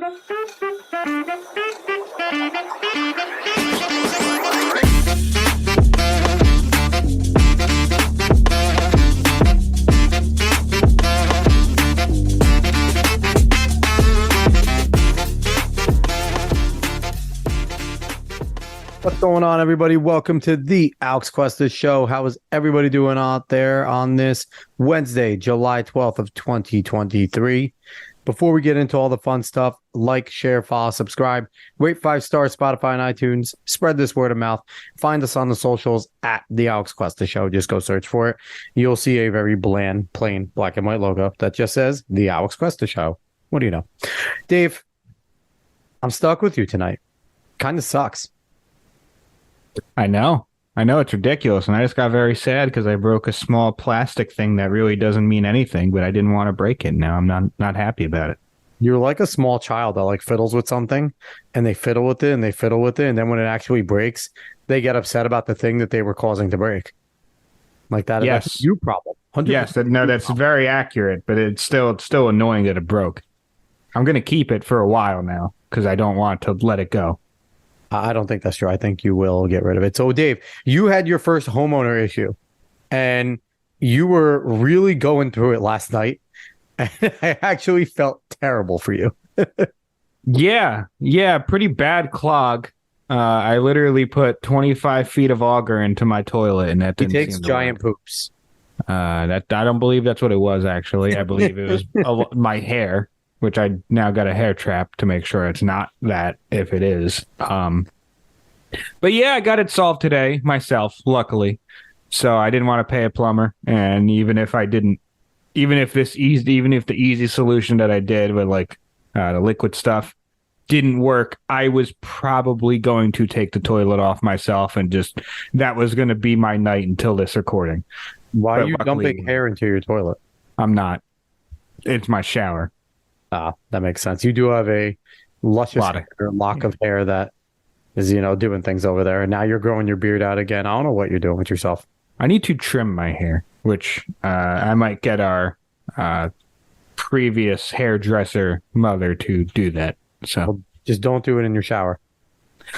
What's going on, everybody? Welcome to the Alex Cuesta Show. How is everybody doing out there on this Wednesday, July 12th of 2023? Before we get into all the fun stuff, like, share, follow, subscribe, rate 5 stars, Spotify and iTunes, spread this word of mouth. Find us on the socials at the Alex Cuesta Show. Just go search for it. You'll see a very bland, plain black and white logo that just says the Alex Cuesta Show. What do you know? Dave, I'm stuck with you tonight. Kind of sucks. I know it's ridiculous, and I just got very sad because I broke a small plastic thing that really doesn't mean anything, but I didn't want to break it. Now I'm not happy about it. You're like a small child that like fiddles with something, and they fiddle with it and they fiddle with it, and then when it actually breaks, they get upset about the thing that they were causing to break. Like that. Yes, that's a you problem. 100% yes, that's very accurate, but it's still annoying that it broke. I'm gonna keep it for a while now because I don't want to let it go. I don't think that's true. I think you will get rid of it. So, Dave, you had your first homeowner issue, and you were really going through it last night. And I actually felt terrible for you. Yeah, pretty bad clog. I literally put 25 feet of auger into my toilet, and that didn't takes seem to giant work. poops. That I don't believe that's what it was. Actually, I believe it was my hair, which I now got a hair trap to make sure it's not that if it is. But yeah, I got it solved today myself, luckily. So I didn't want to pay a plumber. And even if the easy solution that I did with like the liquid stuff didn't work, I was probably going to take the toilet off myself, and just that was going to be my night until this recording. Why are you dumping hair into your toilet? I'm not. It's my shower. That makes sense. You do have a luscious lock of hair that is, doing things over there. And now you're growing your beard out again. I don't know what you're doing with yourself. I need to trim my hair, which I might get our previous hairdresser mother to do that. So well, just don't do it in your shower.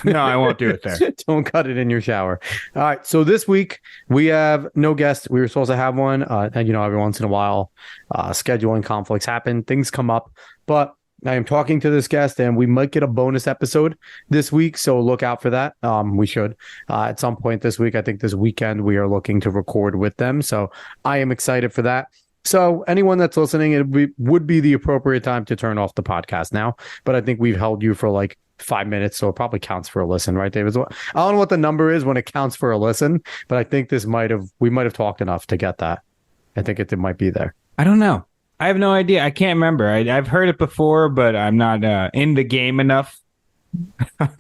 No, I won't do it there. Don't cut it in your shower. All right. So this week we have no guest. We were supposed to have one. And, every once in a while, scheduling conflicts happen. Things come up. But I am talking to this guest, and we might get a bonus episode this week. So look out for that. We should at some point this week. I think this weekend we are looking to record with them. So I am excited for that. So anyone that's listening, it would be the appropriate time to turn off the podcast now. But I think we've held you for like 5 minutes, so it probably counts for a listen, right, David? I don't know what the number is when it counts for a listen, but I think we might have talked enough to get that. I think it might be there. I don't know. I have no idea. I can't remember. I've heard it before, but I'm not in the game enough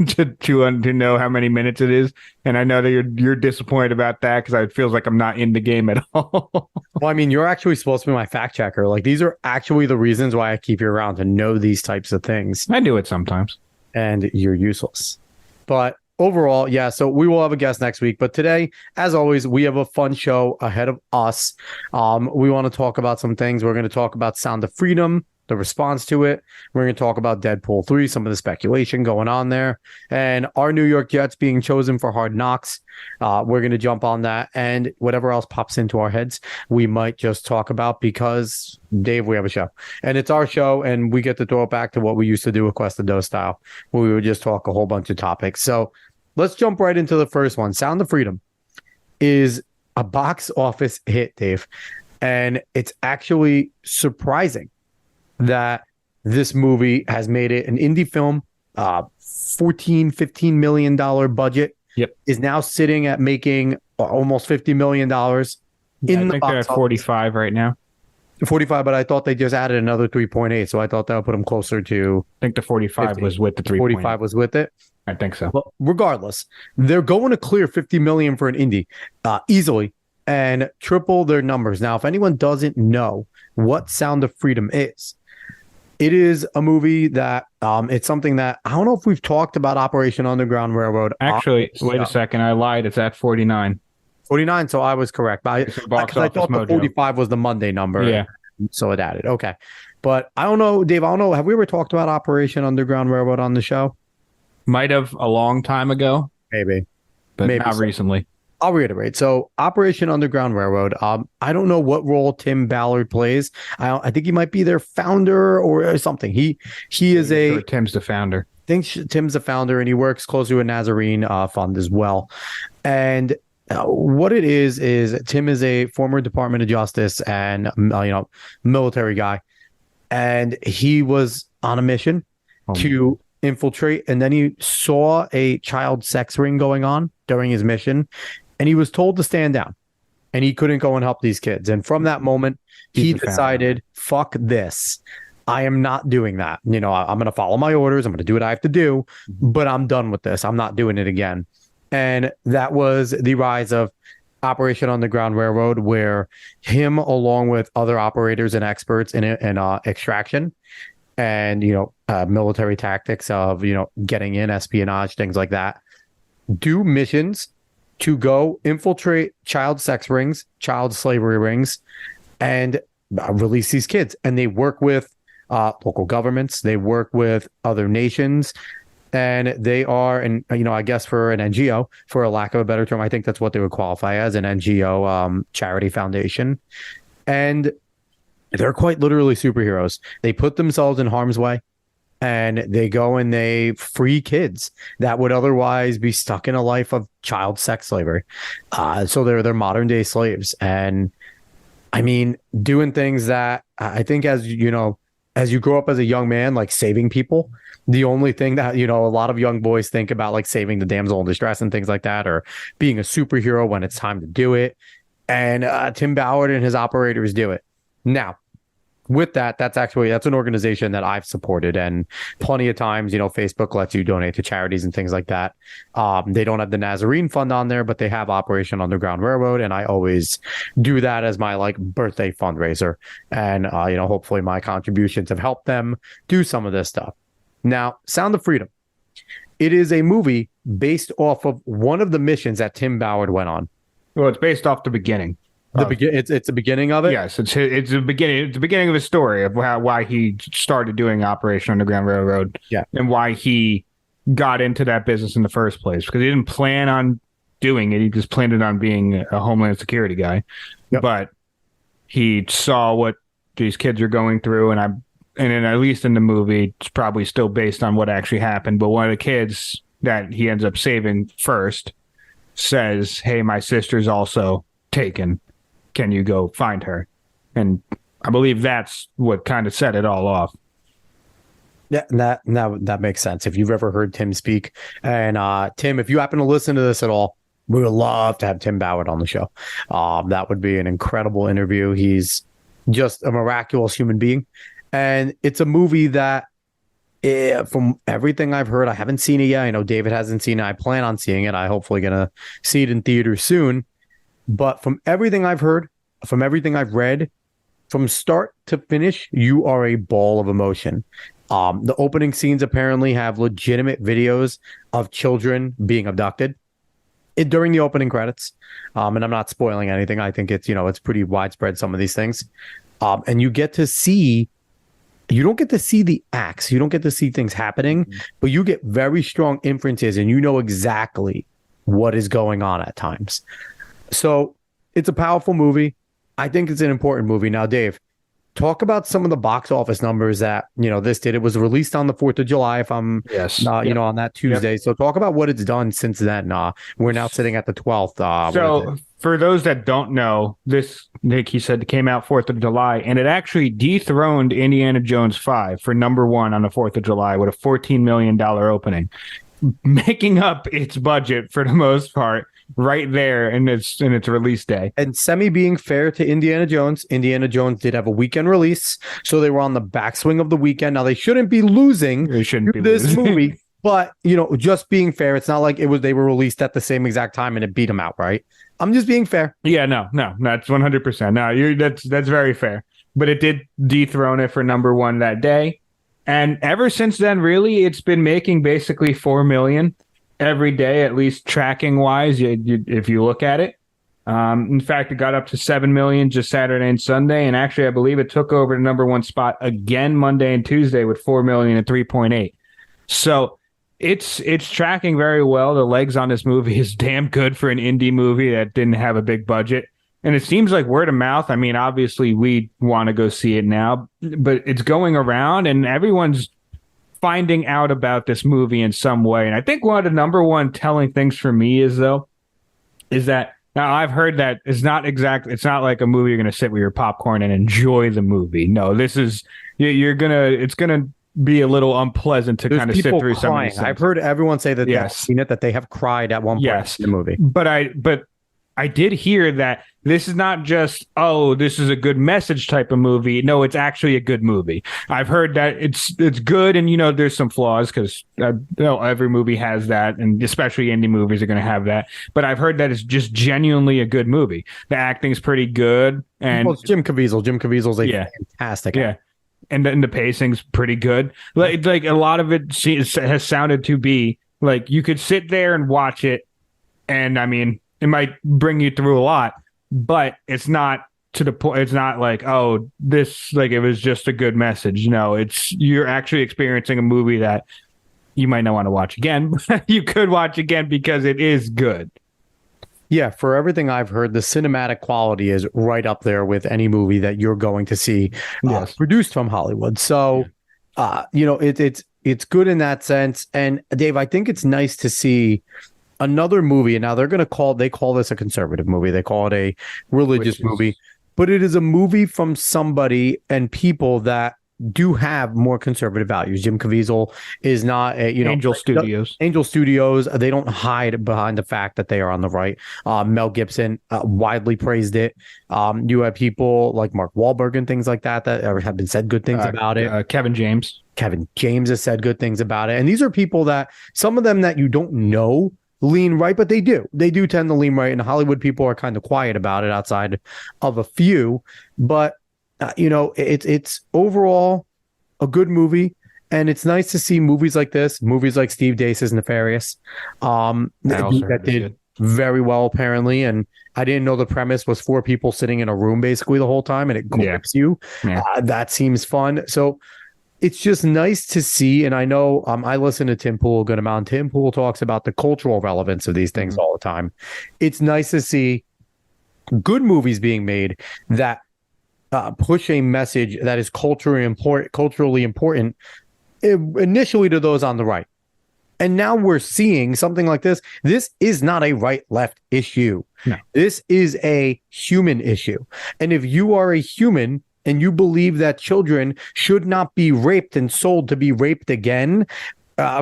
to know how many minutes it is. And I know that you're disappointed about that because it feels like I'm not in the game at all. Well, I mean, you're actually supposed to be my fact checker. Like, these are actually the reasons why I keep you around, to know these types of things. I do it sometimes. And you're useless. But overall, yeah, so we will have a guest next week. But today, as always, we have a fun show ahead of us. We want to talk about some things. We're going to talk about Sound of Freedom, the response to it. We're going to talk about Deadpool 3, some of the speculation going on there, and our New York Jets being chosen for Hard Knocks. We're going to jump on that, and whatever else pops into our heads, we might just talk about, because, Dave, we have a show. And it's our show, and we get to throw it back to what we used to do with Quest the Dough style, where we would just talk a whole bunch of topics. So let's jump right into the first one. Sound of Freedom is a box office hit, Dave, and it's actually surprising that this movie has made it an indie film, $14-15 million budget. Yep. Is now sitting at making almost $50 million in the box they're at 45 right now. 45, but I thought they just added another 3.8, so I thought that would put them closer to. I think the 45 50. was with the 3.8. 45 was with it. I think so. Well, regardless, they're going to clear $50 million for an indie easily and triple their numbers. Now, if anyone doesn't know what Sound of Freedom is, it is a movie that it's something that I don't know if we've talked about Operation Underground Railroad. Actually, wait a second. I lied. It's at 49. 49, so I was correct. Because I thought the 45 was the Monday number. Yeah. So it added. Okay. But I don't know, Dave. I don't know. Have we ever talked about Operation Underground Railroad on the show? Might have a long time ago, Maybe, but maybe not so. recently. I'll reiterate. So, Operation Underground Railroad. I don't know what role Tim Ballard plays. I think he might be their founder or something. He is Sure, Tim's the founder. think Tim's the founder, and he works closely with Nazarene Fund as well. And what it is Tim is a former Department of Justice and military guy, and he was on a mission to infiltrate, and then he saw a child sex ring going on during his mission, and he was told to stand down, and he couldn't go and help these kids. And from that moment, he decided, fuck this. I am not doing that. I'm going to follow my orders. I'm going to do what I have to do, but I'm done with this. I'm not doing it again. And that was the rise of Operation Underground Railroad, where him, along with other operators and experts in extraction and, military tactics of, getting in espionage, things like that, do missions to go infiltrate child sex rings, child slavery rings, and release these kids. And they work with local governments, they work with other nations, and they are, and I guess for an NGO, for a lack of a better term, I think that's what they would qualify as, an NGO, charity foundation. And they're quite literally superheroes. They put themselves in harm's way, and they go and they free kids that would otherwise be stuck in a life of child sex slavery. So they're modern day slaves. And I mean, doing things that I think, as you grow up as a young man, like saving people, the only thing that, a lot of young boys think about, like saving the damsel in distress and things like that, or being a superhero when it's time to do it. And Tim Ballard and his operators do it. Now, with that, that's an organization that I've supported, and plenty of times, Facebook lets you donate to charities and things like that. They don't have the Nazarene Fund on there, but they have Operation Underground Railroad, and I always do that as my birthday fundraiser. And hopefully my contributions have helped them do some of this stuff. Now, Sound of Freedom. It is a movie based off of one of the missions that Tim Ballard went on. Well, it's based off the beginning. It's the beginning of it. Yes, it's the beginning. It's the beginning of his story of why he started doing Operation Underground Railroad. Yeah, and why he got into that business in the first place, because he didn't plan on doing it. He just planned it on being a Homeland Security guy. Yep. But he saw what these kids are going through, and then at least in the movie, it's probably still based on what actually happened. But one of the kids that he ends up saving first says, "Hey, my sister's also taken. Can you go find her?" And I believe that's what kind of set it all off. Yeah, that makes sense. If you've ever heard Tim speak, and Tim, if you happen to listen to this at all, we would love to have Tim Ballard on the show. That would be an incredible interview. He's just a miraculous human being, and it's a movie that, from everything I've heard, I haven't seen it yet. I know David hasn't seen it. I plan on seeing it. I hopefully gonna see it in theaters soon. But from everything I've heard, from everything I've read, from start to finish, you are a ball of emotion. The opening scenes apparently have legitimate videos of children being abducted during the opening credits. And I'm not spoiling anything. I think it's pretty widespread, some of these things. And you don't get to see the acts. You don't get to see things happening, but you get very strong inferences, and you know exactly what is going on at times. So it's a powerful movie. I think it's an important movie. Now, Dave, talk about some of the box office numbers that, this did. It was released on the 4th of July, if I'm, on that Tuesday. Yep. So talk about what it's done since then. We're now sitting at the 12th. So for those that don't know, this, Nick, he said, came out 4th of July, and it actually dethroned Indiana Jones 5 for number 1 on the 4th of July with a $14 million opening, making up its budget for the most part right there in its release day. And being fair to Indiana Jones did have a weekend release, so they were on the backswing of the weekend. Now they shouldn't be losing. They shouldn't be this losing. movie, but just being fair, it's not like they were released at the same exact time and it beat them out, right? I'm just being fair. Yeah, no, that's 100%. No, that's very fair. But it did dethrone it for number 1 that day, and ever since then, really, it's been making basically $4 million every day, at least tracking wise, if you look at it. In fact, it got up to 7 million just Saturday and Sunday, and actually, I believe it took over the number one spot again Monday and Tuesday with 4 million and 3.8. So it's tracking very well. The legs on this movie is damn good for an indie movie that didn't have a big budget. And it seems like word of mouth. I mean, obviously, we want to go see it now, but it's going around and everyone's finding out about this movie in some way. And I think one of the number one telling things for me is that now I've heard that it's not like a movie you're going to sit with your popcorn and enjoy the movie. No, it's going to be a little unpleasant to kind of sit through some of these things. I've heard everyone say that they've seen it, that they have cried at one point in the movie. But I did hear that this is not just, this is a good message type of movie. No, it's actually a good movie. I've heard that it's good, and there's some flaws because every movie has that, and especially indie movies are going to have that. But I've heard that it's just genuinely a good movie. The acting's pretty good, and it's Jim Caviezel. Jim Caviezel's fantastic. Yeah. And then the pacing's pretty good. Like a lot of it has sounded to be like you could sit there and watch it, and I mean, it might bring you through a lot, but it's not to the point. It's not like, it was just a good message. No, you're actually experiencing a movie that you might not want to watch again, but you could watch again because it is good. Yeah, for everything I've heard, the cinematic quality is right up there with any movie that you're going to see produced from Hollywood. So, it's good in that sense. And Dave, I think it's nice to see another movie. And now they call this a conservative movie. They call it a religious movie, but it is a movie from somebody and people that do have more conservative values. Jim Caviezel is not Angel Studios. Angel Studios, they don't hide behind the fact that they are on the right. Mel Gibson widely praised it. You have people like Mark Wahlberg and things like that have been said good things about it. Kevin James has said good things about it. And these are people that some of them that you don't know lean right, but they do tend to lean right. And Hollywood people are kind of quiet about it outside of a few, but it's overall a good movie, and it's nice to see movies like this, movies like Steve Dace's Nefarious, that did very well apparently. And I didn't know the premise was 4 people sitting in a room basically the whole time, and it grips you. Yeah. That seems fun. So it's just nice to see. And I know I listen to Tim Pool a good amount. Tim Pool talks about the cultural relevance of these things all the time. It's nice to see good movies being made that push a message that is culturally important initially to those on the right. And now we're seeing something like this. This is not a right-left issue. No. This is a human issue. And if you are a human and you believe that children should not be raped and sold to be raped again,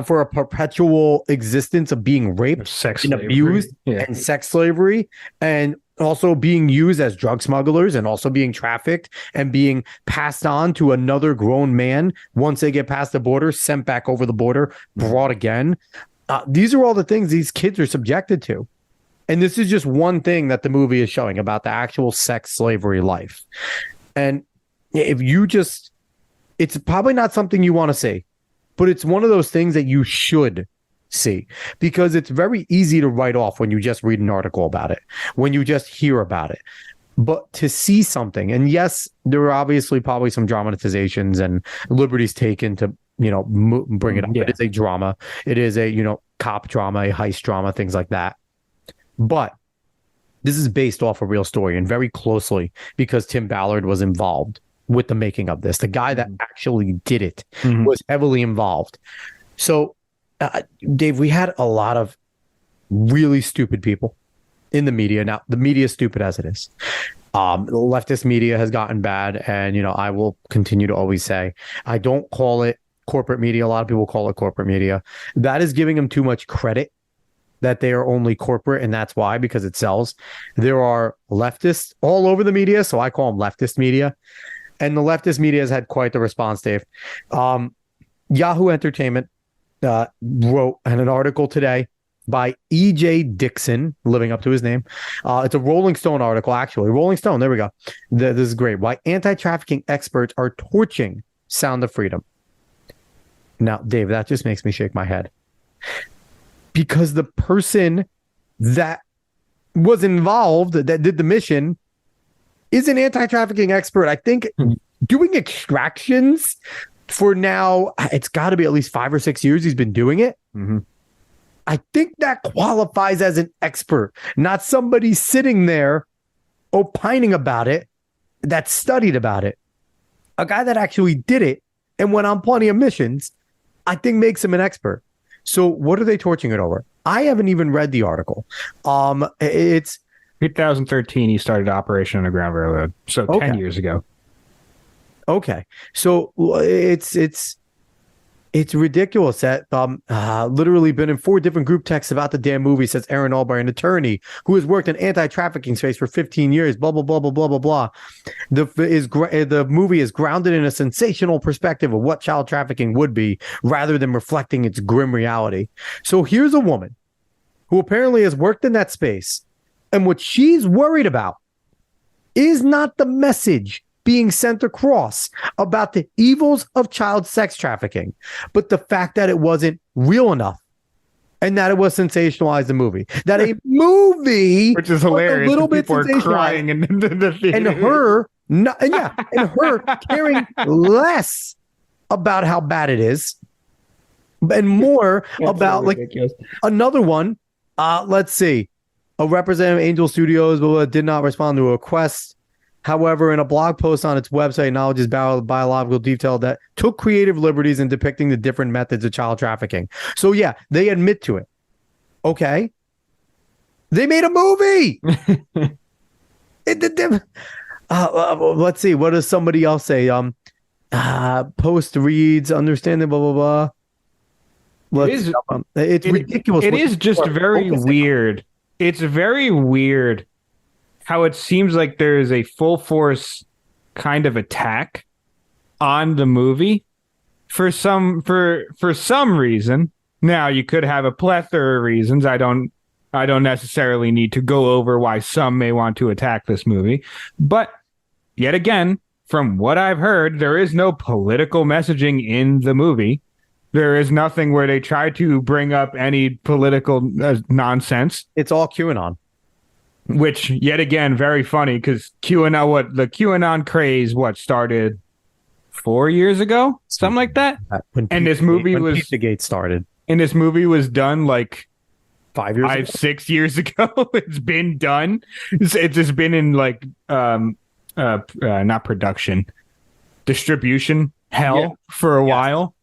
for a perpetual existence of being raped and abused and sex slavery, and also being used as drug smugglers, and also being trafficked and being passed on to another grown man once they get past the border, sent back over the border, brought again. These are all the things these kids are subjected to. And this is just one thing that the movie is showing about the actual sex slavery life. And it's probably not something you want to see, but it's one of those things that you should see, because it's very easy to write off when you just read an article about it, when you just hear about it. But to see something, and yes, there are obviously probably some dramatizations and liberties taken to, bring it up. Yeah. It is a drama. It is a, cop drama, a heist drama, things like that. But this is based off a real story, and very closely, because Tim Ballard was involved with the making of this. The guy that actually did it was heavily involved. So, Dave, we had a lot of really stupid people in the media. Now, the media is stupid as it is. Leftist media has gotten bad, and I will continue to always say I don't call it corporate media. A lot of people call it corporate media. That is giving them too much credit, that they are only corporate, and that's why, because it sells. There are leftists all over the media, so I call them leftist media. And the leftist media has had quite the response, Dave. Yahoo Entertainment wrote an article today by E.J. Dixon, living up to his name. It's a Rolling Stone article, actually. Rolling Stone, there we go. This is great. Why anti-trafficking experts are torching Sound of Freedom. Now, Dave, that just makes me shake my head. Because the person that was involved, that did the mission, is an anti-trafficking expert. I think doing extractions for now, it's got to be at least 5 or 6 years he's been doing it. Mm-hmm. I think that qualifies as an expert, not somebody sitting there opining about it, that studied about it. A guy that actually did it and went on plenty of missions, I think makes him an expert. So what are they torching it over? I haven't even read the article. It's 2013 he started Operation Underground Railroad, so 10 years ago. Okay, so it's ridiculous that literally been in 4 different group texts about the damn movie, says Aaron Albright, an attorney who has worked in anti-trafficking space for 15 years, blah, blah, blah, blah, blah, blah, blah. The movie is grounded in a sensational perspective of what child trafficking would be rather than reflecting its grim reality. So here's a woman who apparently has worked in that space, and what she's worried about is not the message being sent across about the evils of child sex trafficking, but the fact that it wasn't real enough and that it was sensationalized the movie. That a movie, which is hilarious, a little bit people are crying in the theater. and her caring less about how bad it is and more about ridiculous. Like another one. Let's see. A representative of Angel Studios did not respond to a request. However, in a blog post on its website, acknowledges biological detail that took creative liberties in depicting the different methods of child trafficking. So, yeah, they admit to it. Okay. They made a movie. Let's see. What does somebody else say? Post reads, understanding, blah, blah, blah. It's ridiculous. It is just very weird. It's very weird how it seems like there is a full force kind of attack on the movie for some reason. Now, you could have a plethora of reasons. I don't necessarily need to go over why some may want to attack this movie. But yet again, from what I've heard, there is no political messaging in the movie. There is nothing where they try to bring up any political nonsense. It's all QAnon. Which, yet again, very funny because the QAnon craze started 4 years ago, something like that. And this movie was Pizzagate started. And this movie was done like 5 years ago? 6 years ago. It's been done. It's just been in like not production, distribution hell for a while.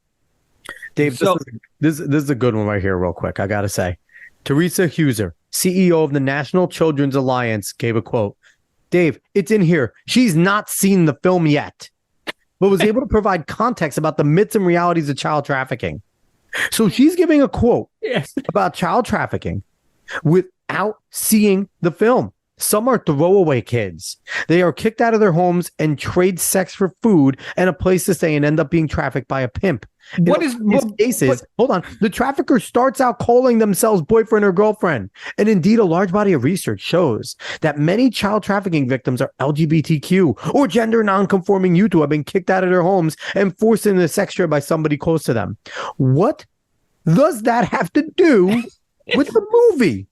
Dave, so, this is a good one right here, real quick. I gotta say, Teresa Heuser, CEO of the National Children's Alliance, gave a quote. Dave, it's in here. She's not seen the film yet, but was able to provide context about the myths and realities of child trafficking. So she's giving a quote about child trafficking without seeing the film. Some are throwaway kids. They are kicked out of their homes and trade sex for food and a place to stay and end up being trafficked by a pimp. Hold on. The trafficker starts out calling themselves boyfriend or girlfriend. And indeed, a large body of research shows that many child trafficking victims are LGBTQ or gender nonconforming youth who have been kicked out of their homes and forced into sex trade by somebody close to them. What does that have to do with the movie?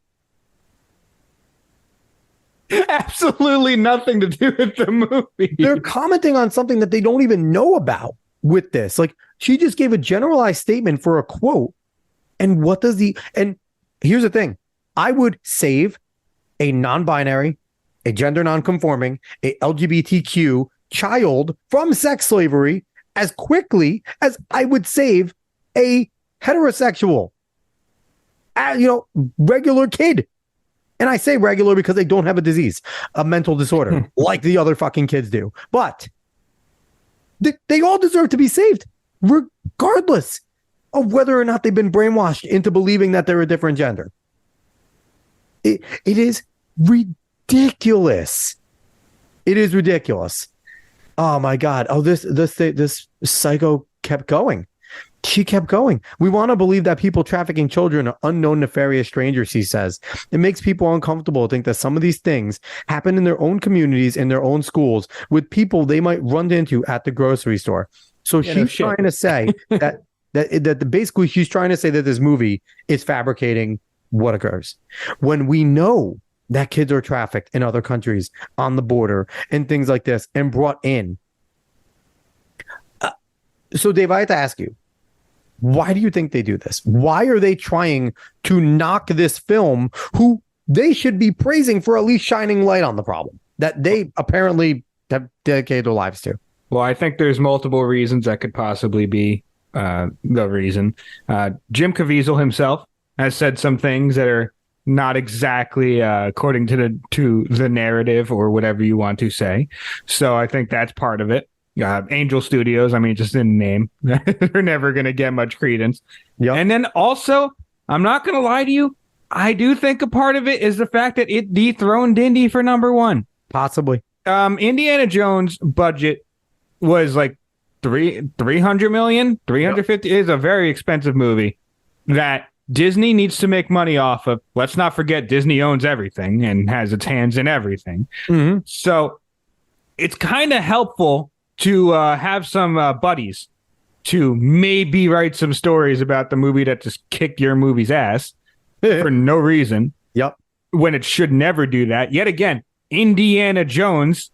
Absolutely nothing to do with the movie. They're commenting on something that they don't even know about with this. Like, she just gave a generalized statement for a quote. And and here's the thing. I would save a non-binary, a gender non-conforming, a LGBTQ child from sex slavery as quickly as I would save a heterosexual, regular kid. And I say regular because they don't have a disease, a mental disorder, like the other fucking kids do. But they all deserve to be saved, regardless of whether or not they've been brainwashed into believing that they're a different gender. It is ridiculous. It is ridiculous. Oh my God. Oh, this psycho kept going. She kept going. We want to believe that people trafficking children are unknown, nefarious strangers, she says. It makes people uncomfortable to think that some of these things happen in their own communities, in their own schools, with people they might run into at the grocery store. So she's trying to say that basically she's trying to say that this movie is fabricating what occurs. When we know that kids are trafficked in other countries on the border and things like this and brought in. So, Dave, I have to ask you, why do you think they do this? Why are they trying to knock this film, who they should be praising for at least shining light on the problem that they apparently have dedicated their lives to? Well, I think there's multiple reasons that could possibly be the reason. Jim Caviezel himself has said some things that are not exactly according to the narrative or whatever you want to say. So I think that's part of it. Angel Studios, I mean, just in name, they're never going to get much credence. Yep. And then also, I'm not going to lie to you, I do think a part of it is the fact that it dethroned Indy for number one. Possibly. Indiana Jones' budget was like 300 million, 350. Yep. Is a very expensive movie that Disney needs to make money off of. Let's not forget Disney owns everything and has its hands in everything. Mm-hmm. So it's kind of helpful to have some buddies to maybe write some stories about the movie that just kicked your movie's ass for no reason. Yep. When it should never do that. Yet again, Indiana Jones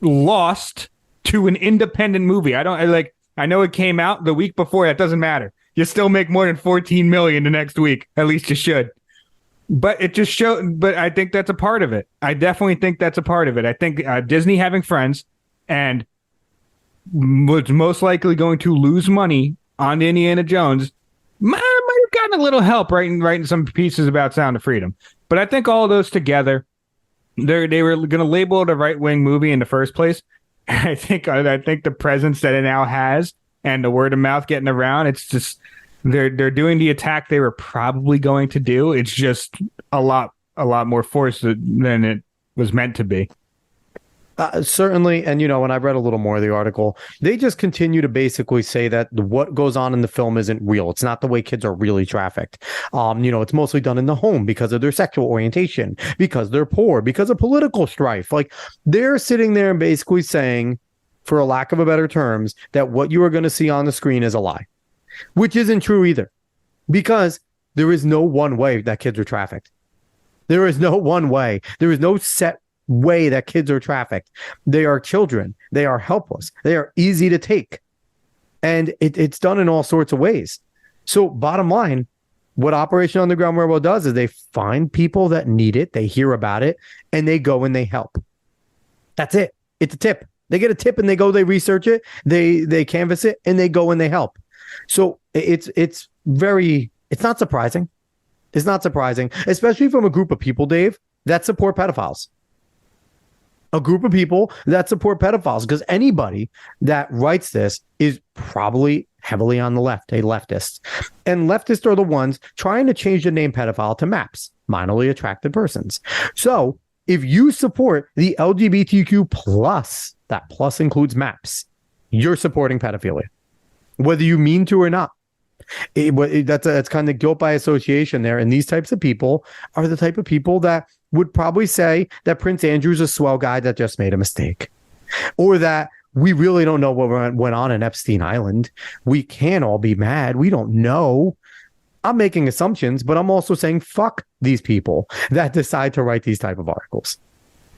lost to an independent movie. I know it came out the week before. That doesn't matter. You still make more than 14 million the next week. At least you should. But it just showed. But I think that's a part of it. I definitely think that's a part of it. I think Disney having friends and was most likely going to lose money on Indiana Jones might have gotten a little help writing some pieces about Sound of Freedom. But I think all of those together, they were going to label it a right-wing movie in the first place. I think the presence that it now has and the word of mouth getting around, it's just they're doing the attack they were probably going to do. It's just a lot more force than it was meant to be. Certainly. And, when I read a little more of the article, they just continue to basically say that what goes on in the film isn't real. It's not the way kids are really trafficked. It's mostly done in the home because of their sexual orientation, because they're poor, because of political strife. Like, they're sitting there and basically saying, for a lack of a better terms, that what you are going to see on the screen is a lie, which isn't true either, because there is no one way that kids are trafficked. There is no one way. There is no set way that kids are trafficked. They are children. They are helpless. They are easy to take. And it's done in all sorts of ways. So bottom line, what Operation Underground Railroad does is they find people that need it. They hear about it and they go and they help. That's it. It's a tip. They get a tip and they go, they research it. They canvass it and they go and they help. So it's not surprising. It's not surprising, especially from a group of people, Dave, that support pedophiles. A group of people that support pedophiles, because anybody that writes this is probably heavily on the left, a leftist. And leftists are the ones trying to change the name pedophile to MAPS, minorly attracted persons. So if you support the LGBTQ plus, that plus includes MAPS, you're supporting pedophilia, whether you mean to or not. That's kind of guilt by association there. And these types of people are the type of people that would probably say that Prince Andrew's a swell guy that just made a mistake, or that we really don't know what went on in Epstein Island. We can't all be mad. We don't know. I'm making assumptions, but I'm also saying fuck these people that decide to write these type of articles,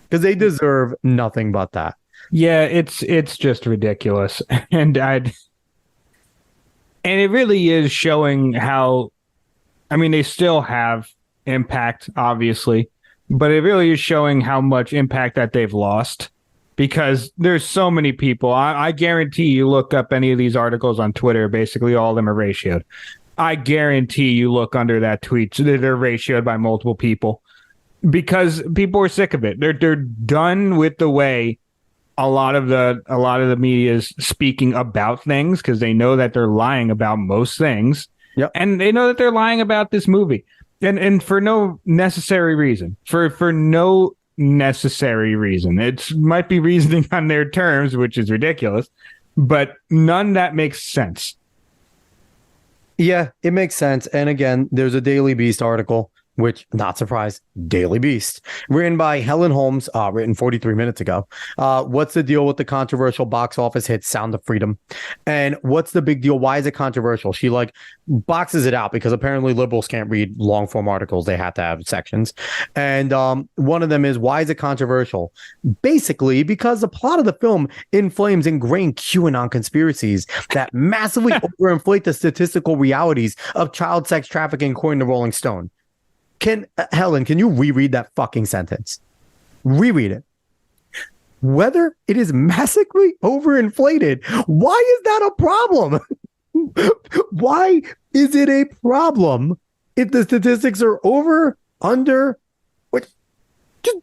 because they deserve nothing but that. Yeah, it's just ridiculous. And it really is showing how, I mean, they still have impact, obviously, but it really is showing how much impact that they've lost, because there's so many people. I guarantee you look up any of these articles on Twitter, basically all of them are ratioed. I guarantee you look under that tweet, they're ratioed by multiple people, because people are sick of it. They're done with the way a lot of the media is speaking about things, because they know that they're lying about most things. Yep. And they know that they're lying about this movie. And for no necessary reason. For no necessary reason. It might be reasoning on their terms, which is ridiculous, but none that makes sense. Yeah, it makes sense. And again, there's a Daily Beast article which, not surprised, Daily Beast, written by Helen Holmes, written 43 minutes ago. What's the deal with the controversial box office hit Sound of Freedom? And what's the big deal? Why is it controversial? She like boxes it out because apparently liberals can't read long form articles. They have to have sections. And one of them is, why is it controversial? Basically, because the plot of the film inflames ingrained QAnon conspiracies that massively overinflate the statistical realities of child sex trafficking, according to Rolling Stone. Helen, can you reread that fucking sentence? Reread it. Whether it is massively overinflated, why is that a problem? Why is it a problem if the statistics are over, under? Just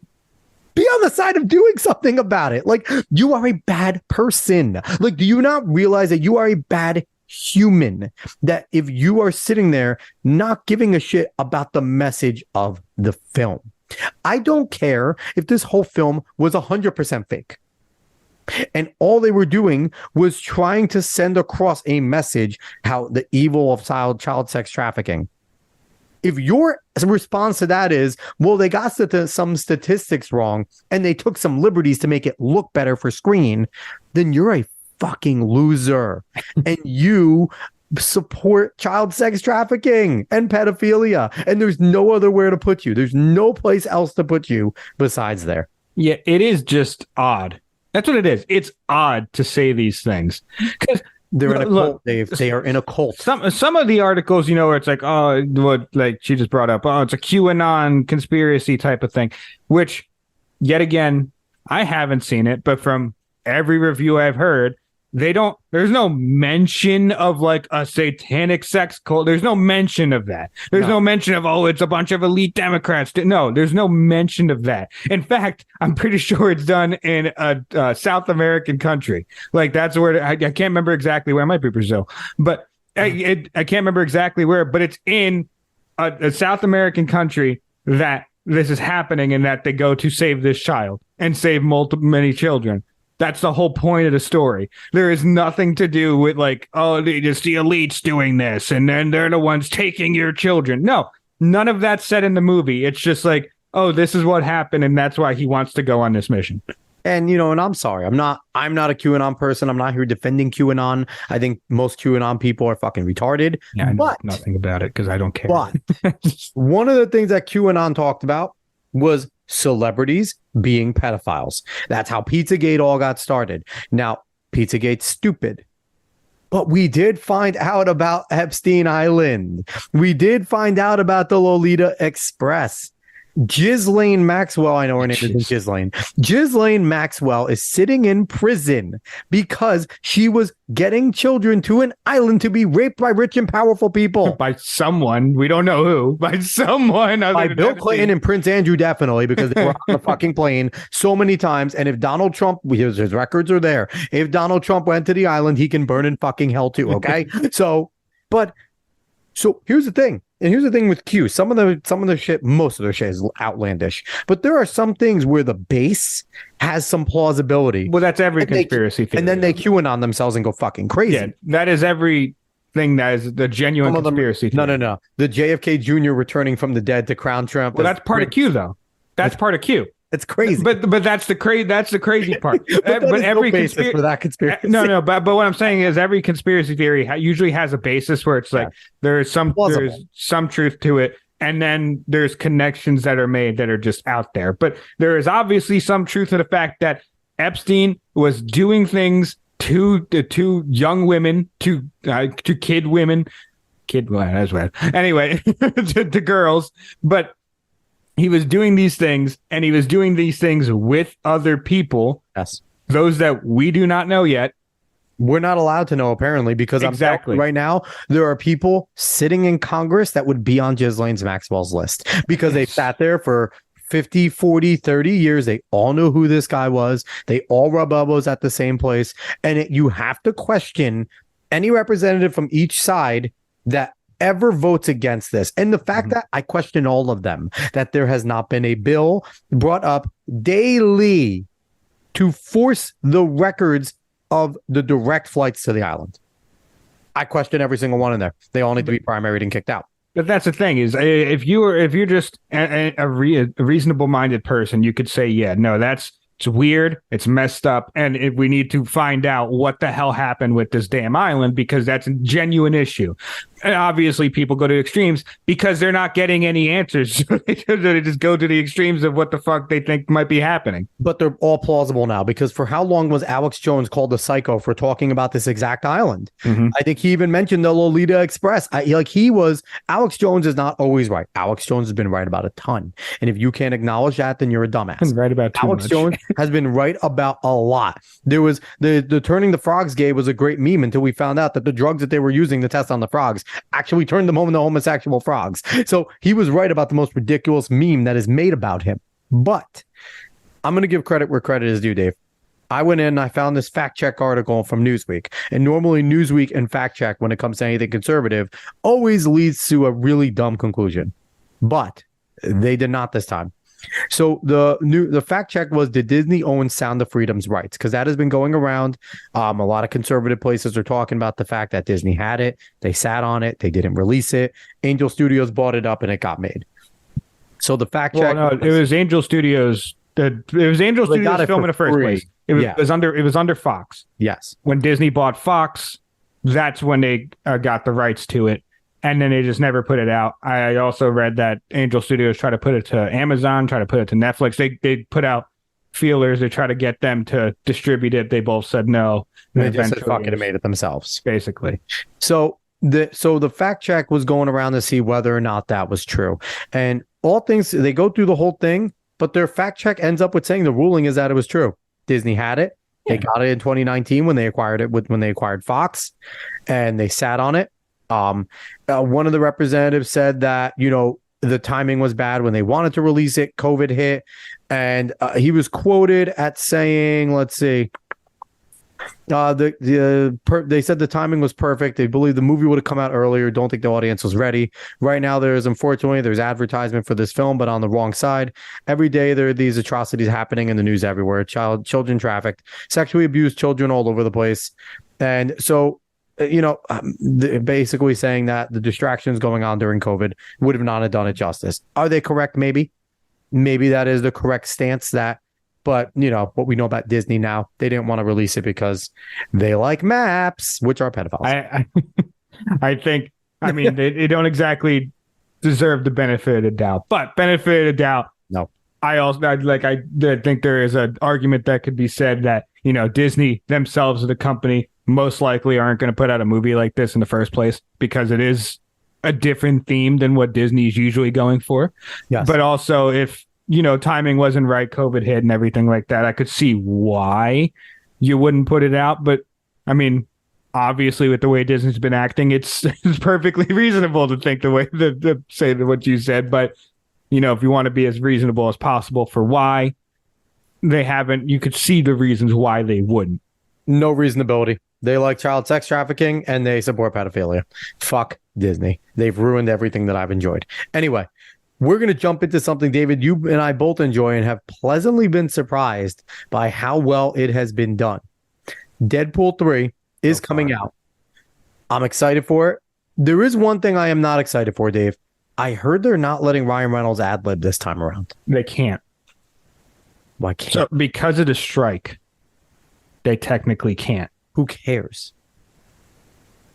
be on the side of doing something about it. Like, you are a bad person. Like, do you not realize that you are a bad human, that if you are sitting there not giving a shit about the message of the film? I don't care if this whole film was 100% fake and all they were doing was trying to send across a message, how the evil of child sex trafficking. If your response to that is, well, they got some statistics wrong and they took some liberties to make it look better for screen, then you're a fucking loser and you support child sex trafficking and pedophilia, and there's no other where to put you. There's no place else to put you besides there. Yeah, it is just odd. That's what it is. It's odd to say these things because they're in a cult, Dave. They are in a cult. Some of the articles, you know, where it's like, oh, what, like she just brought up, oh, it's a QAnon conspiracy type of thing, which, yet again, I haven't seen it, but from every review I've heard, there's no mention of like a satanic sex cult. There's no mention of that. There's no mention of, oh, it's a bunch of elite Democrats. No, there's no mention of that. In fact, I'm pretty sure it's done in a South American country. Like, that's where I can't remember exactly where. It might be Brazil, but I can't remember exactly where, but it's in a South American country that this is happening and that they go to save this child and save many children. That's the whole point of the story. There is nothing to do with like, oh, it's the elites doing this and then they're the ones taking your children. No, none of that's said in the movie. It's just like, oh, this is what happened and that's why he wants to go on this mission. And, you know, and I'm sorry, I'm not a QAnon person. I'm not here defending QAnon. I think most QAnon people are fucking retarded. Yeah, I know nothing about it because I don't care. But one of the things that QAnon talked about was celebrities being pedophiles. That's how Pizzagate all got started. Now, Pizzagate's stupid. But we did find out about Epstein Island. We did find out about the Lolita Express. Ghislaine Maxwell, I know her name isn't Ghislaine. Ghislaine Maxwell is sitting in prison because she was getting children to an island to be raped by rich and powerful people. By someone. We don't know who. By someone. By Bill Clinton and Prince Andrew, definitely, because they were on the fucking plane so many times. And if Donald Trump, his records are there. If Donald Trump went to the island, he can burn in fucking hell too, okay? So here's the thing. And here's the thing with Q. Some of the shit, most of their shit is outlandish. But there are some things where the base has some plausibility. Well, that's every conspiracy theory. And then they QAnon themselves and go fucking crazy. Yeah, that is everything that is the genuine conspiracy theory. No. The JFK Jr. returning from the dead to crown Trump. Well, that's part of Q, though. That's part of Q. It's crazy, but that's the crazy part. but every basis for that conspiracy. No, but what I'm saying is every conspiracy theory usually has a basis where it's like there's some truth to it, and then there's connections that are made that are just out there. But there is obviously some truth to the fact that Epstein was doing things to young women, to kid women, that's right. Anyway, to girls, but. He was doing these things, and he was doing these things with other people. Yes. Those that we do not know yet. We're not allowed to know, apparently, because exactly right now, there are people sitting in Congress that would be on Ghislaine Maxwell's list because they sat there for 50, 40, 30 years. They all knew who this guy was. They all rub elbows at the same place. And you have to question any representative from each side that ever votes against this. And the fact that I question all of them, that there has not been a bill brought up daily to force the records of the direct flights to the island. I question every single one in there. They all need to be primaried and kicked out. But that's the thing is, if you're just a reasonable minded person, you could say, yeah, no, it's weird, it's messed up, and we need to find out what the hell happened with this damn island because that's a genuine issue. And obviously, people go to extremes because they're not getting any answers. So they just go to the extremes of what the fuck they think might be happening. But they're all plausible now because for how long was Alex Jones called a psycho for talking about this exact island? Mm-hmm. I think he even mentioned the Lolita Express. Alex Jones is not always right. Alex Jones has been right about a ton. And if you can't acknowledge that, then you're a dumbass. Right about too Alex much. Jones has been right about a lot. There was the turning the frogs gay was a great meme until we found out that the drugs that they were using to test on the frogs actually turned them into homosexual frogs. So he was right about the most ridiculous meme that is made about him. But I'm going to give credit where credit is due, Dave. I went in and I found this fact check article from Newsweek. And normally Newsweek and fact check, when it comes to anything conservative, always leads to a really dumb conclusion. But they did not this time. So the fact check was, did Disney own Sound of Freedom's rights? Because that has been going around. A lot of conservative places are talking about the fact that Disney had it. They sat on it. They didn't release it. Angel Studios bought it up and it got made. So the fact check. No, it was Angel Studios. It was Angel Studios film in the first place. It was under Fox. Yes. When Disney bought Fox, that's when they got the rights to it. And then they just never put it out. I also read that Angel Studios tried to put it to Amazon, tried to put it to Netflix. They put out feelers. They try to get them to distribute it. They both said no. They just said fuck it and made it themselves. Basically. So the fact check was going around to see whether or not that was true. And all things, they go through the whole thing, but their fact check ends up with saying the ruling is that it was true. Disney had it. Yeah. They got it in 2019 when they acquired it when they acquired Fox, and they sat on it. One of the representatives said that, the timing was bad when they wanted to release it. COVID hit. And he was quoted at saying, let's see, they said the timing was perfect. They believe the movie would have come out earlier. Don't think the audience was ready. Right now, there's advertisement for this film, but on the wrong side. Every day, there are these atrocities happening in the news everywhere. Children trafficked, sexually abused children all over the place. And so, basically saying that the distractions going on during COVID would have not done it justice. Are they correct? Maybe that is the correct stance. But what we know about Disney now, they didn't want to release it because they like maps, which are pedophiles. I think, they don't exactly deserve the benefit of the doubt, but benefit of the doubt. No, I think there is an argument that could be said that, Disney themselves as the company most likely aren't going to put out a movie like this in the first place because it is a different theme than what Disney's usually going for. Yes. But also if, timing wasn't right, COVID hit and everything like that, I could see why you wouldn't put it out. But obviously with the way Disney's been acting, it's perfectly reasonable to think the way to say what you said. But, if you want to be as reasonable as possible for why they haven't, you could see the reasons why they wouldn't. No reasonability. They like child sex trafficking and they support pedophilia. Fuck Disney. They've ruined everything that I've enjoyed. Anyway, we're going to jump into something, David, you and I both enjoy and have pleasantly been surprised by how well it has been done. Deadpool 3 is coming out. I'm excited for it. There is one thing I am not excited for, Dave. I heard they're not letting Ryan Reynolds ad-lib this time around. They can't. Why can't? So because of the strike, they technically can't. Who cares?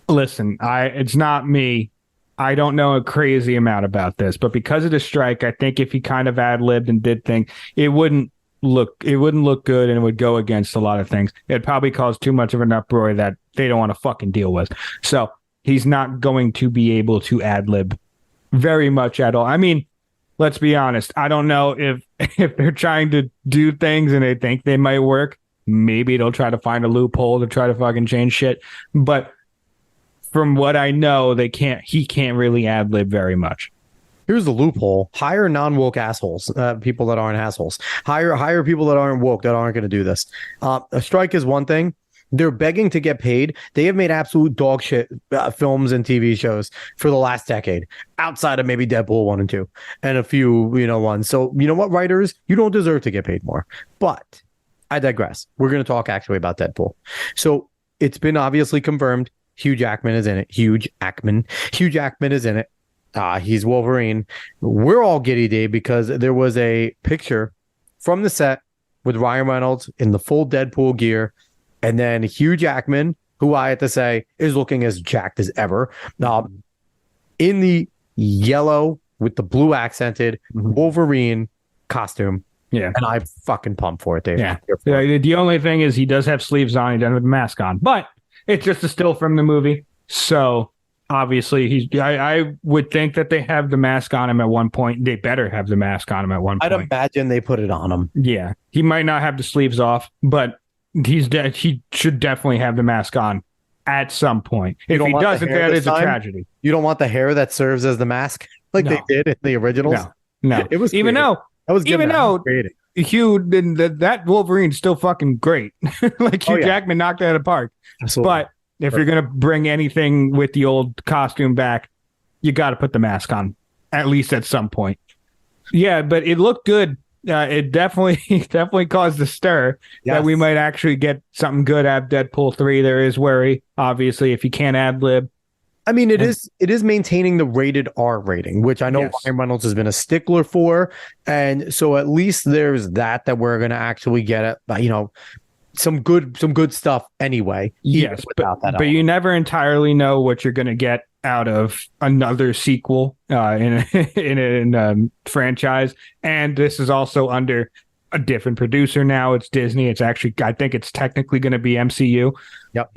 Listen, it's not me. I don't know a crazy amount about this, but because of the strike, I think if he kind of ad-libbed and did things, it wouldn't look good and it would go against a lot of things. It'd probably cause too much of an uproar that they don't want to fucking deal with. So he's not going to be able to ad-lib very much at all. Let's be honest. I don't know if they're trying to do things and they think they might work. Maybe they'll try to find a loophole to try to fucking change shit. But from what I know, he can't really ad-lib very much. Here's the loophole. Hire non-woke assholes, people that aren't assholes. Hire people that aren't woke, that aren't going to do this. A strike is one thing. They're begging to get paid. They have made absolute dog shit films and TV shows for the last decade, outside of maybe Deadpool 1 and 2 and a few, ones. So, you know what, writers? You don't deserve to get paid more. But I digress. We're going to talk actually about Deadpool. So it's been obviously confirmed. Hugh Jackman is in it. Hugh Jackman is in it. He's Wolverine. We're all giddy, Dave, because there was a picture from the set with Ryan Reynolds in the full Deadpool gear, and then Hugh Jackman, who I have to say is looking as jacked as ever, in the yellow with the blue accented Wolverine costume. Yeah. And I'm fucking pumped for it, Dave. Yeah. The only thing is he does have sleeves on. He doesn't have a mask on, but it's just a still from the movie. So obviously I would think that they have the mask on him at one point. They better have the mask on him at one point. I'd imagine they put it on him. Yeah. He might not have the sleeves off, but he should definitely have the mask on at some point. If he doesn't, that is a tragedy. You don't want the hair that serves as the mask like they did in the originals? No. It was even creative. though Hugh, that Wolverine's still fucking great. Like Hugh Jackman knocked it out of the park. Absolutely. But if you're going to bring anything with the old costume back, you got to put the mask on, at least at some point. Yeah, but it looked good. It definitely caused a stir that we might actually get something good out of Deadpool 3. There is worry, obviously, if you can't ad-lib. I mean, it is maintaining the rated R rating, which I know Ryan Reynolds has been a stickler for. And so at least there's that we're going to actually get at, some good stuff anyway. Yes, but you never entirely know what you're going to get out of another sequel in a franchise. And this is also under a different producer now. It's Disney. It's actually, I think it's technically going to be MCU. Yep.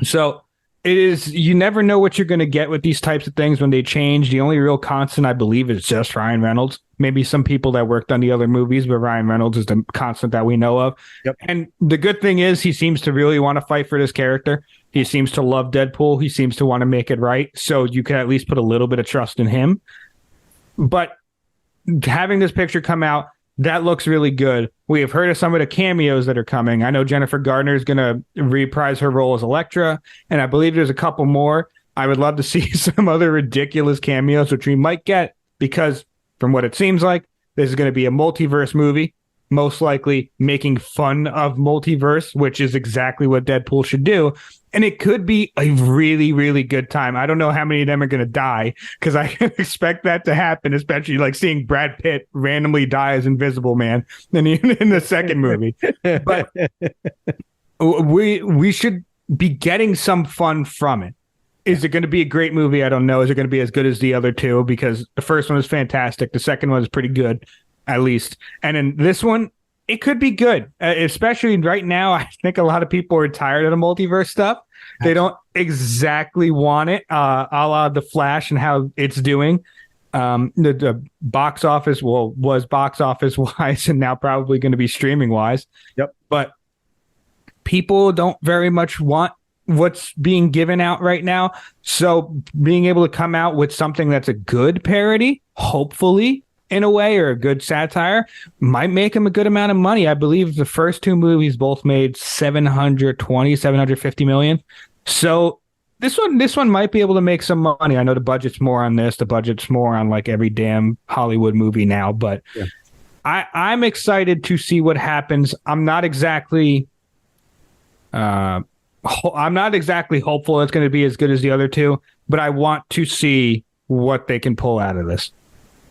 So it is, you never know what you're going to get with these types of things when they change. The only real constant, I believe, is just Ryan Reynolds. Maybe some people that worked on the other movies, but Ryan Reynolds is the constant that we know of. Yep. And the good thing is he seems to really want to fight for this character. He seems to love Deadpool. He seems to want to make it right. So you can at least put a little bit of trust in him. But having this picture come out, that looks really good. We have heard of some of the cameos that are coming. I know Jennifer Gardner is going to reprise her role as Elektra, and I believe there's a couple more. I would love to see some other ridiculous cameos, which we might get, because from what it seems like, this is going to be a multiverse movie, most likely making fun of multiverse, which is exactly what Deadpool should do. And it could be a really, really good time. I don't know how many of them are going to die, because I can expect that to happen, especially like seeing Brad Pitt randomly die as Invisible Man in the second movie. But we should be getting some fun from it. Is it going to be a great movie? I don't know. Is it going to be as good as the other two? Because the first one is fantastic. The second one is pretty good, at least. And in this one, it could be good, especially right now. I think a lot of people are tired of the multiverse stuff. They don't exactly want it, a la The Flash and how it's doing. The box office was box office wise, and now probably going to be streaming wise. Yep. But people don't very much want what's being given out right now. So being able to come out with something that's a good parody, hopefully, in a way, or a good satire, might make him a good amount of money. I believe the first two movies both made 750 million. So this one might be able to make some money. I know the budget's more on this. The budget's more on like every damn Hollywood movie now, but I'm excited to see what happens. I'm not exactly hopeful it's going to be as good as the other two, but I want to see what they can pull out of this.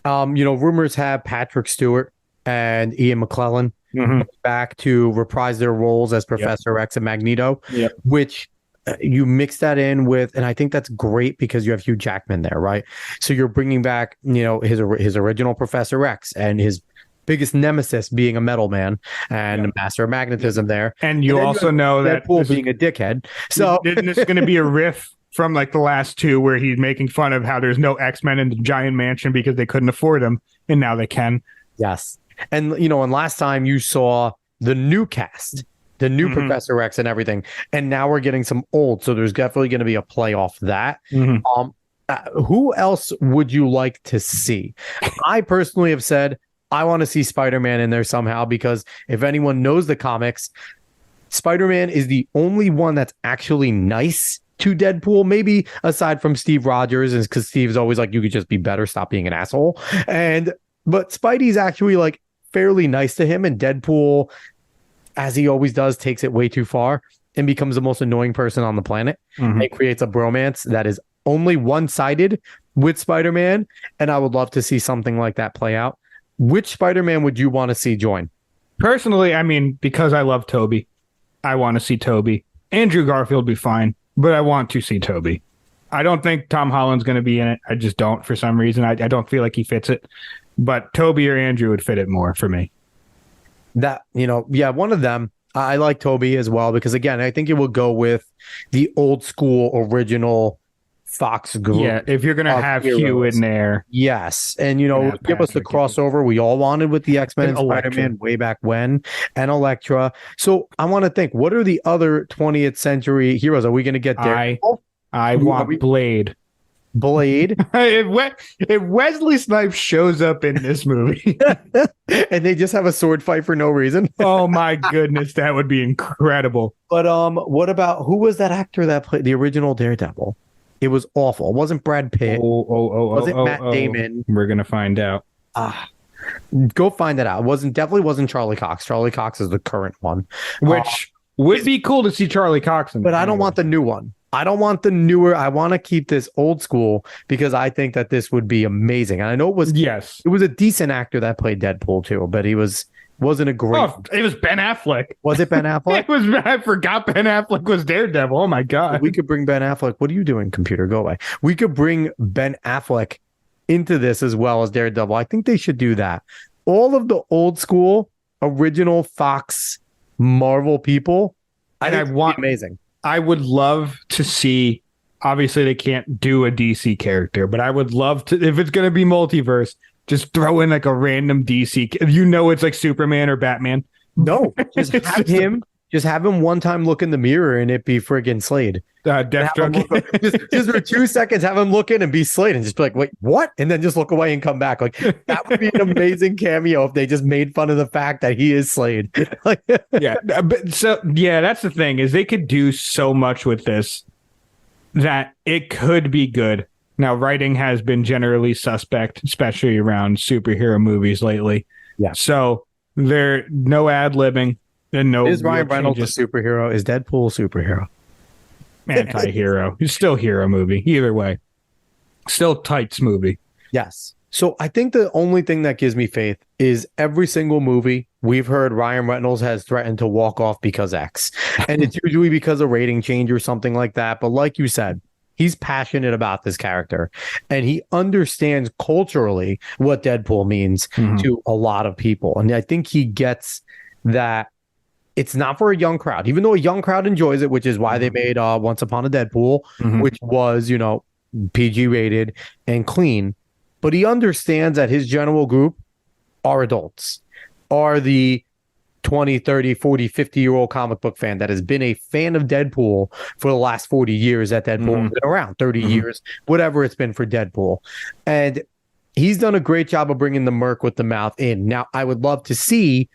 Rumors have Patrick Stewart and Ian McKellen back to reprise their roles as Professor X and Magneto, which you mix that in with, and I think that's great because you have Hugh Jackman there, right? So you're bringing back, his original Professor X and his biggest nemesis being a metal man and a master of magnetism there. And you also know that Deadpool being a dickhead. So this is going to be a riff from like the last two where he's making fun of how there's no X-Men in the giant mansion because they couldn't afford them, and now they can. Yes. And, and last time you saw the new cast, the new Professor X and everything, and now we're getting some old. So there's definitely going to be a play off that. Who else would you like to see? I personally have said I want to see Spider-Man in there somehow, because if anyone knows the comics, Spider-Man is the only one that's actually nice to Deadpool, maybe aside from Steve Rogers, is because Steve's always like, you could just be better, stop being an asshole. But Spidey's actually like fairly nice to him, and Deadpool, as he always does, takes it way too far and becomes the most annoying person on the planet. It creates a bromance that is only one-sided with Spider-Man, and I would love to see something like that play out. Which Spider-Man would you want to see join? Personally, I mean, because I love Toby, I want to see Toby. Andrew Garfield would be fine, but I want to see Toby. I don't think Tom Holland's going to be in it. I just don't for some reason. I don't feel like he fits it. But Toby or Andrew would fit it more for me. That, yeah, one of them. I like Toby as well because, again, I think it will go with the old school original Fox group. Yeah, if you're going to have heroes. Hugh in there. Yes. And, give us the crossover we all wanted with the X-Men and Spider-Man way back when, and Elektra. So I want to think, what are the other 20th century heroes? Are we going to get there? I want Blade. Blade. if Wesley Snipes shows up in this movie and they just have a sword fight for no reason. Oh my goodness, that would be incredible. But what about, who was that actor that played the original Daredevil? It was awful. It wasn't Brad Pitt. Was it Matt Damon? We're gonna find out. Go find that out. Definitely wasn't Charlie Cox. Charlie Cox is the current one, which would be cool to see Charlie Cox in. But I don't want the new one. I don't want the newer. I want to keep this old school because I think that this would be amazing. And I know it was it was a decent actor that played Deadpool too, but he wasn't a great. Oh, it was Ben Affleck. Was it Ben Affleck? I forgot Ben Affleck was Daredevil. Oh my god. We could bring Ben Affleck. What are you doing, computer? Go away. We could bring Ben Affleck into this as well as Daredevil. I think they should do that. All of the old school original Fox Marvel people. I want amazing. I would love to see, obviously they can't do a DC character, but I would love to, if it's going to be multiverse, just throw in like a random DC, it's like Superman or Batman. No, just have him one time look in the mirror and it be friggin' Slade. Deathstroke. just for 2 seconds, have him look in and be Slade and just be like, wait, what? And then just look away and come back. Like, that would be an amazing cameo if they just made fun of the fact that he is Slade. That's the thing is they could do so much with this that it could be good. Now, writing has been generally suspect, especially around superhero movies lately. Yeah. So there no ad-libbing and no. Is Ryan Reynolds a superhero? Is Deadpool a superhero? Anti-hero. It's still hero movie. Either way. Still tights movie. Yes. So I think the only thing that gives me faith is every single movie we've heard Ryan Reynolds has threatened to walk off because X. And it's usually because of rating change or something like that. But like you said, he's passionate about this character and he understands culturally what Deadpool means to a lot of people. And I think he gets that it's not for a young crowd, even though a young crowd enjoys it, which is why they made Once Upon a Deadpool, which was, PG rated and clean. But he understands that his general group are adults, are the 20, 30, 40, 50-year-old comic book fan that has been a fan of Deadpool for the last 40 years that Deadpool has been around, 30 years, whatever it's been for Deadpool. And he's done a great job of bringing the Merc with the mouth in. Now, I would love to see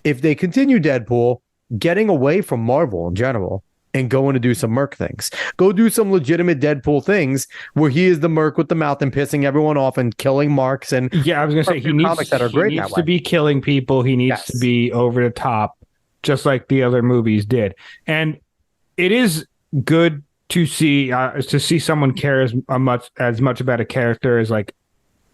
if they continue Deadpool getting away from Marvel in general and going to do some Merc things. Go do some legitimate Deadpool things where he is the Merc with the mouth and pissing everyone off and killing marks. And I was going to say, he needs to be killing people. He needs to be over the top, just like the other movies did. And it is good to see someone care as much about a character as like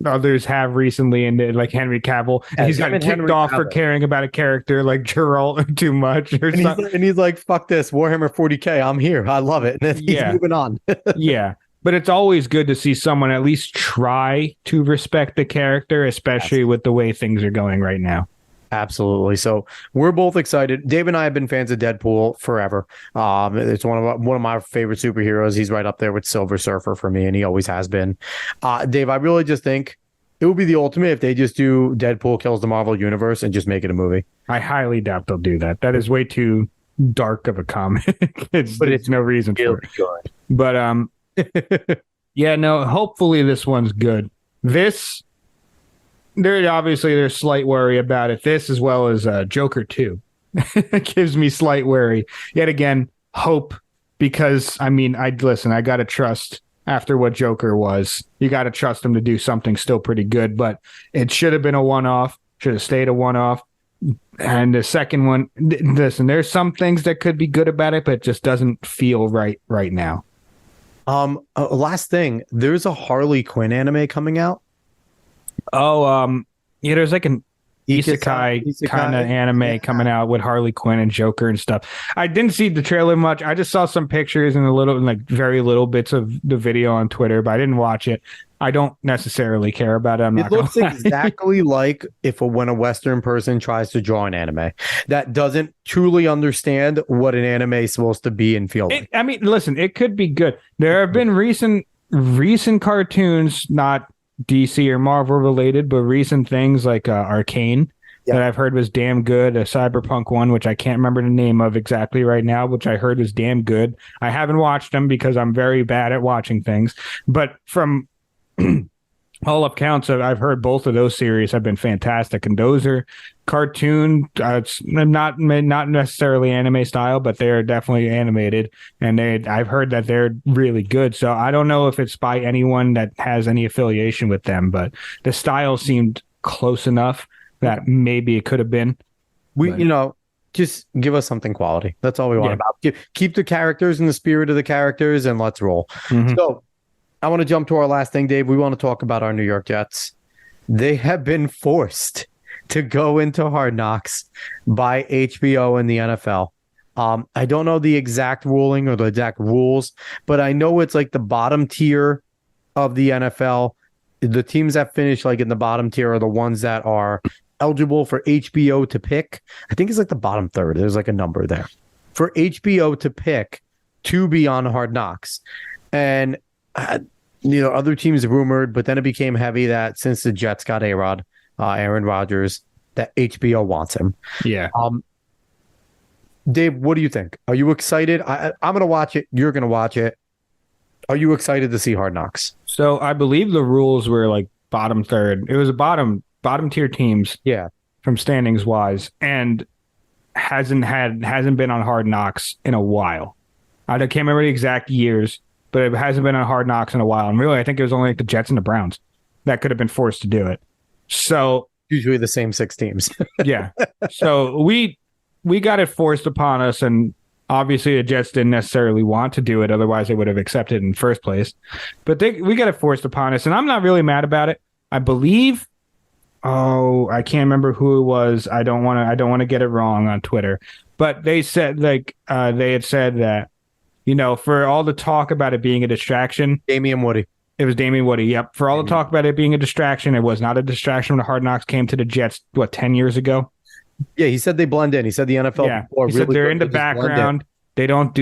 others have recently, and like Henry Cavill, and he's gotten kicked off for caring about a character like Geralt too much or something. And he's like, fuck this, Warhammer 40K, I'm here, I love it. And then he's moving on. But it's always good to see someone at least try to respect the character, especially with the way things are going right now. Absolutely. So we're both excited. Dave and I have been fans of Deadpool forever. It's one of my favorite superheroes. He's right up there with Silver Surfer for me, and he always has been. Dave, I really just think it would be the ultimate if they just do Deadpool kills the Marvel Universe and just make it a movie. I highly doubt they'll do that. That is way too dark of a comic. It's no reason for it. Good. But hopefully this one's good. There's slight worry about it. This, as well as Joker 2, gives me slight worry. Yet again, hope, because I got to trust after what Joker was. You got to trust him to do something still pretty good, but it should have been a one-off, should have stayed a one-off. And the second one, listen, there's some things that could be good about it, but it just doesn't feel right now. Last thing, there's a Harley Quinn anime coming out. Oh, yeah, there's like an isekai kind of Isekai. anime coming out with Harley Quinn and Joker and stuff. I didn't see the trailer much. I just saw some pictures and like very little bits of the video on Twitter, but I didn't watch it. I don't necessarily care about it. I'm It not gonna looks lie. exactly like when a Western person tries to draw an anime that doesn't truly understand what an anime is supposed to be and feel like. I mean, listen, it could be good. There have been recent cartoons, not DC or Marvel related, but recent things like Arcane that I've heard was damn good. A Cyberpunk one, which I can't remember the name of exactly right now, which I heard was damn good. I haven't watched them because I'm very bad at watching things, but from all accounts I've heard, both of those series have been fantastic, and those are cartoon. It's not necessarily anime style, but they're definitely animated, and I've heard that they're really good. So I don't know if it's by anyone that has any affiliation with them, but the style seemed close enough that maybe it could have been. Just give us something quality. That's all we want about. Keep the characters in the spirit of the characters, and let's roll. Mm-hmm. So I want to jump to our last thing, Dave. We want to talk about our New York Jets. They have been forced to go into Hard Knocks by HBO and the NFL. I don't know the exact ruling or the exact rules, but I know it's like the bottom tier of the NFL. The teams that finish like in the bottom tier are the ones that are eligible for HBO to pick. I think it's like the bottom third. There's like a number there for HBO to pick to be on Hard Knocks. And other teams rumored, but then it became heavy that since the Jets got A-Rod, Aaron Rodgers, that HBO wants him. Yeah. Dave, what do you think? Are you excited? I'm going to watch it. You're going to watch it. Are you excited to see Hard Knocks? So I believe the rules were like bottom third. It was a bottom tier teams. Yeah. From standings wise, and hasn't been on Hard Knocks in a while. I can't remember the exact years, but it hasn't been on Hard Knocks in a while. And really, I think it was only like the Jets and the Browns that could have been forced to do it. So usually the same 6 teams. Yeah. So we got it forced upon us, and obviously the Jets didn't necessarily want to do it. Otherwise, they would have accepted it in the first place. But we got it forced upon us, and I'm not really mad about it. I believe. Oh, I can't remember who it was. I don't want to get it wrong on Twitter. But they said they had said that, for all the talk about it being a distraction. Damian Woody. It was Damian Woody. Yep. For all the talk about it being a distraction, it was not a distraction when the Hard Knocks came to the Jets, 10 years ago? Yeah, he said they blend in. He said the NFL. Yeah. He said they're in the background. They don't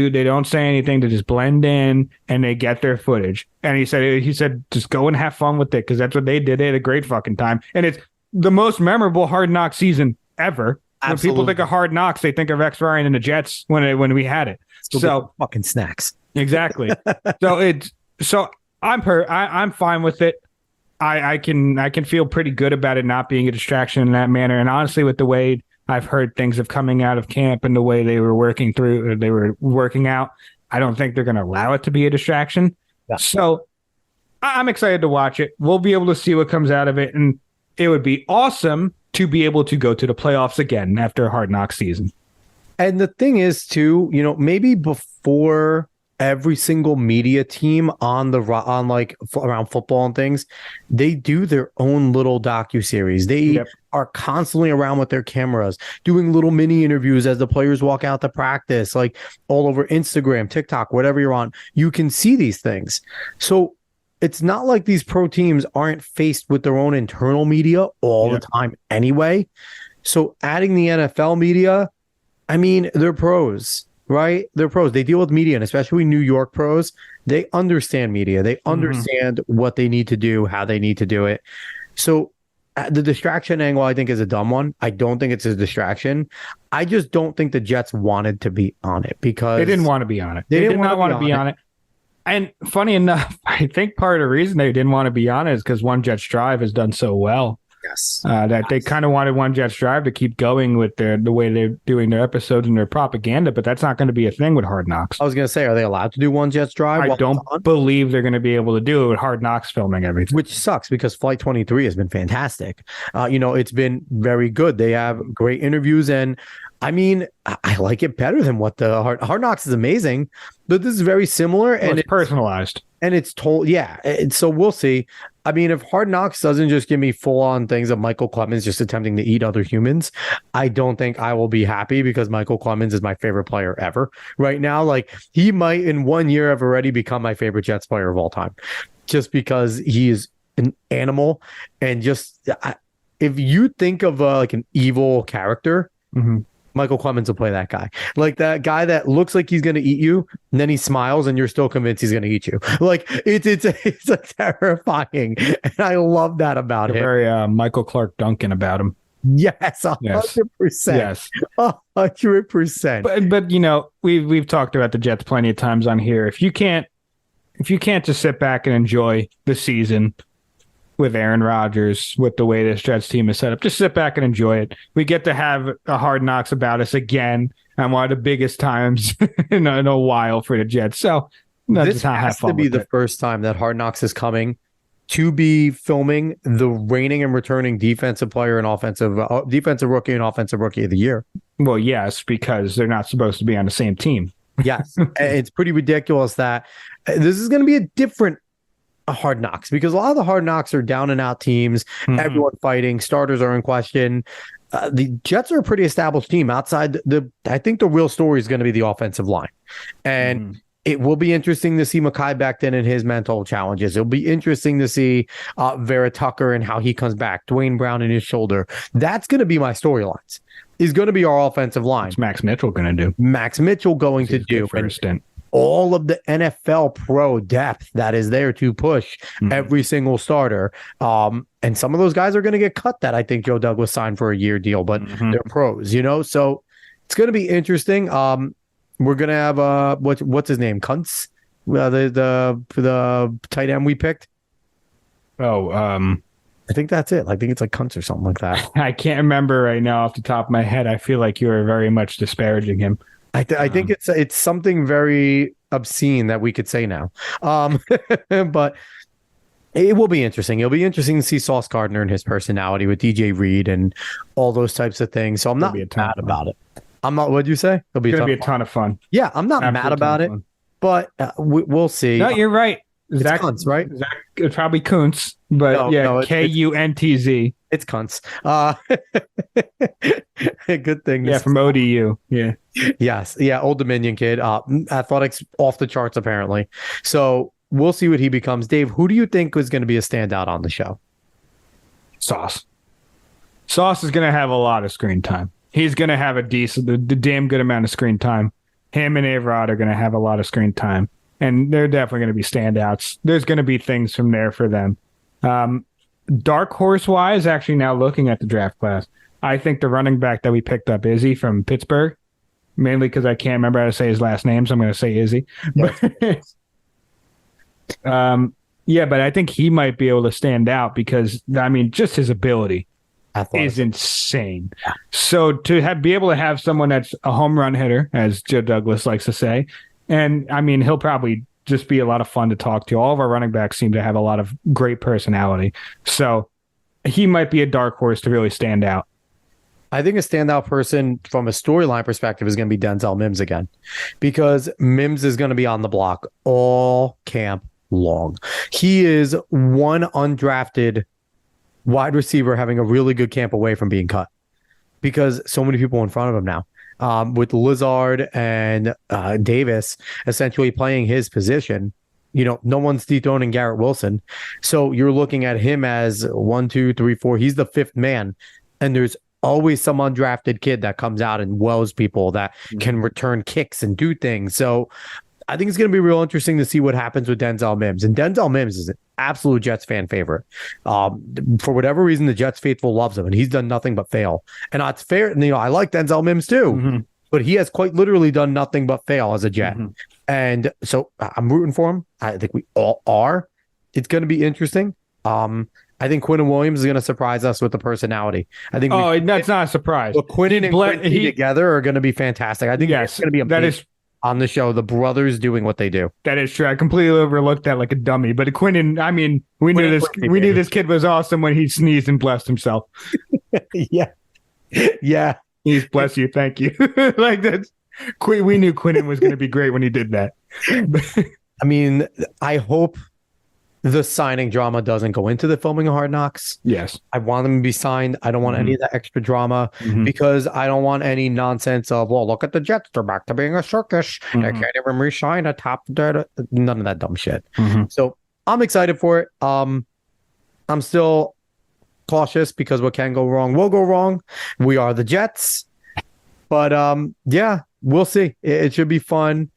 say anything to just blend in, and they get their footage. And he said just go and have fun with it, because that's what they did. They had a great fucking time. And it's the most memorable Hard Knock season ever. Absolutely. When people think of Hard Knocks, they think of Rex Ryan and the Jets when we had it. So fucking snacks. Exactly. So I'm fine with it. I can feel pretty good about it not being a distraction in that manner. And honestly, with the way I've heard things of coming out of camp and the way they were working out, I don't think they're going to allow it to be a distraction. Yeah. So I'm excited to watch it. We'll be able to see what comes out of it, and it would be awesome to be able to go to the playoffs again after a Hard Knock season. And the thing is, too, maybe before every single media team around football and things, they do their own little docuseries. They are constantly around with their cameras, doing little mini interviews as the players walk out to practice, like all over Instagram, TikTok, whatever you're on. You can see these things. So it's not like these pro teams aren't faced with their own internal media all the time anyway. So adding the NFL media, I mean, they're pros, right? They're pros. They deal with media, and especially New York pros, they understand media. They understand what they need to do, how they need to do it. So the distraction angle, I think, is a dumb one. I don't think it's a distraction. I just don't think the Jets wanted to be on it because they didn't want to be on it. They did not want to be on it. And funny enough, I think part of the reason they didn't want to be on it is because One Jets Drive has done so well. Yes. That they kind of wanted One Jets Drive to keep going with the way they're doing their episodes and their propaganda, but that's not going to be a thing with Hard Knocks. I was going to say, are they allowed to do One Jets Drive? I don't believe they're going to be able to do it with Hard Knocks filming everything. Which sucks because Flight 23 has been fantastic. It's been very good. They have great interviews, and I mean, I like it better than what the Hard Knocks is amazing, but this is very similar, Well, and it's personalized. and it's told, yeah. So we'll see. I mean, if Hard Knocks doesn't just give me full on things of Michael Clemens just attempting to eat other humans, I don't think I will be happy because Michael Clemens is my favorite player ever right now. Like, he might in 1 year have already become my favorite Jets player of all time, just because he is an animal. And just if you think of like an evil character, Michael Clemens will play that guy. Like that guy that looks like he's going to eat you, and then he smiles, and you're still convinced he's going to eat you. Like it's a terrifying, and I love that about him. Very Michael Clark Duncan about him. Yes, 100%. Yes, 100%. But you know, we've talked about the Jets plenty of times on here. If you can't just sit back and enjoy the season with Aaron Rodgers, with the way this Jets team is set up, just sit back and enjoy it. We get to have a Hard Knocks about us again on one of the biggest times in a while for the Jets. So this has to be the first time that Hard Knocks is coming to be filming the reigning and returning defensive player and defensive rookie and offensive rookie of the year. Well, yes, because they're not supposed to be on the same team. Yes, it's pretty ridiculous that this is going to be a different Hard Knocks, because a lot of the Hard Knocks are down and out teams, everyone fighting, starters are in question. The Jets are a pretty established team outside I think the real story is going to be the offensive line. And it will be interesting to see Mekhi Becton and his mental challenges. It'll be interesting to see Vera Tucker and how he comes back, Dwayne Brown and his shoulder. That's going to be my storylines. Is going to be our offensive line. What's Max Mitchell going to do? Max Mitchell going to do for a stint. All of the NFL pro depth that is there to push every single starter. And some of those guys are going to get cut that I think Joe Douglas signed for a year deal, but they're pros, you know? So it's going to be interesting. We're going to have, what's his name? Kuntz? The tight end we picked. I think that's it. I think it's like Kuntz or something like that. I can't remember right now off the top of my head. I feel like you were very much disparaging him. I think it's something very obscene that we could say now. But it will be interesting. It'll be interesting to see Sauce Gardner and his personality with DJ Reed and all those types of things. So I'm not mad about it. I'm not. What'd you say? It'll be a ton of fun. Yeah, I'm not mad about it, but we'll see. No, you're right. Zach, Kuntz, right? It's probably Kuntz, but Kuntz. It's Kuntz. Good thing. Yeah, from ODU. Yeah. Yes. Yeah. Old Dominion kid. Athletics off the charts, apparently. So we'll see what he becomes. Dave, who do you think is going to be a standout on the show? Sauce. Sauce is going to have a lot of screen time. He's going to have a damn good amount of screen time. Him and A-Rod are going to have a lot of screen time. And they're definitely going to be standouts. There's going to be things from there for them. Dark horse-wise, actually now looking at the draft class, I think the running back that we picked up, Izzy from Pittsburgh, mainly because I can't remember how to say his last name, so I'm going to say Izzy. Yeah, but I think he might be able to stand out because, I mean, just his ability is insane. Yeah. So to be able to have someone that's a home run hitter, as Joe Douglas likes to say, and I mean, he'll probably just be a lot of fun to talk to. All of our running backs seem to have a lot of great personality. So he might be a dark horse to really stand out. I think a standout person from a storyline perspective is going to be Denzel Mims again, because Mims is going to be on the block all camp long. He is one undrafted wide receiver having a really good camp away from being cut, because so many people in front of him now. With Lizard and Davis essentially playing his position, you know, no one's dethroning Garrett Wilson. So you're looking at him as 1, 2, 3, 4. He's the fifth man. And there's always some undrafted kid that comes out and wows people that can return kicks and do things. So I think it's going to be real interesting to see what happens with Denzel Mims. And Denzel Mims is an absolute Jets fan favorite. For whatever reason, the Jets faithful loves him, and he's done nothing but fail. And it's fair. And, you know, I like Denzel Mims too, but he has quite literally done nothing but fail as a Jet. And so I'm rooting for him. I think we all are. It's going to be interesting. I think Quinn and Williams is going to surprise us with the personality. I think. That's not a surprise. But Quinn and Quincy together are going to be fantastic. I think it's going to be on the show, the brothers doing what they do. That is true. I completely overlooked that like a dummy. But Quinnen, I mean, we knew this kid was awesome when he sneezed and blessed himself. Yeah. He's bless you, thank you. Like that's we knew Quinnen was going to be great when he did that. I mean, I hope the signing drama doesn't go into the filming of Hard Knocks. Yes. I want them to be signed. I don't want any of that extra drama because I don't want any nonsense of, well, look at the Jets. They're back to being a circus. They can't even re-sign a top. None of that dumb shit. So I'm excited for it. I'm still cautious because what can go wrong will go wrong. We are the Jets. But yeah, we'll see. It should be fun.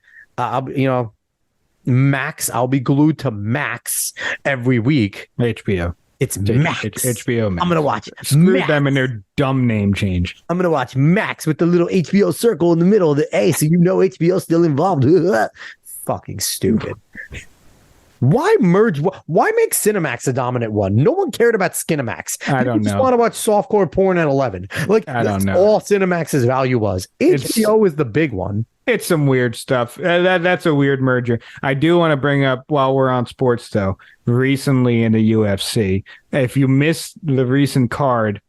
Max, I'll be glued to Max every week. HBO. It's Max. HBO Max. I'm going to watch Screw them and their dumb name change. I'm going to watch Max with the little HBO circle in the middle of the A, so you know HBO's still involved. Fucking stupid. Why merge? Why make Cinemax the dominant one? No one cared about Skinemax. I don't know. Just want to watch softcore porn at 11. Like, I don't know. All Cinemax's value was. HBO is the big one. It's some weird stuff. That's a weird merger. I do want to bring up, while we're on sports, though, recently in the UFC, if you missed the recent card,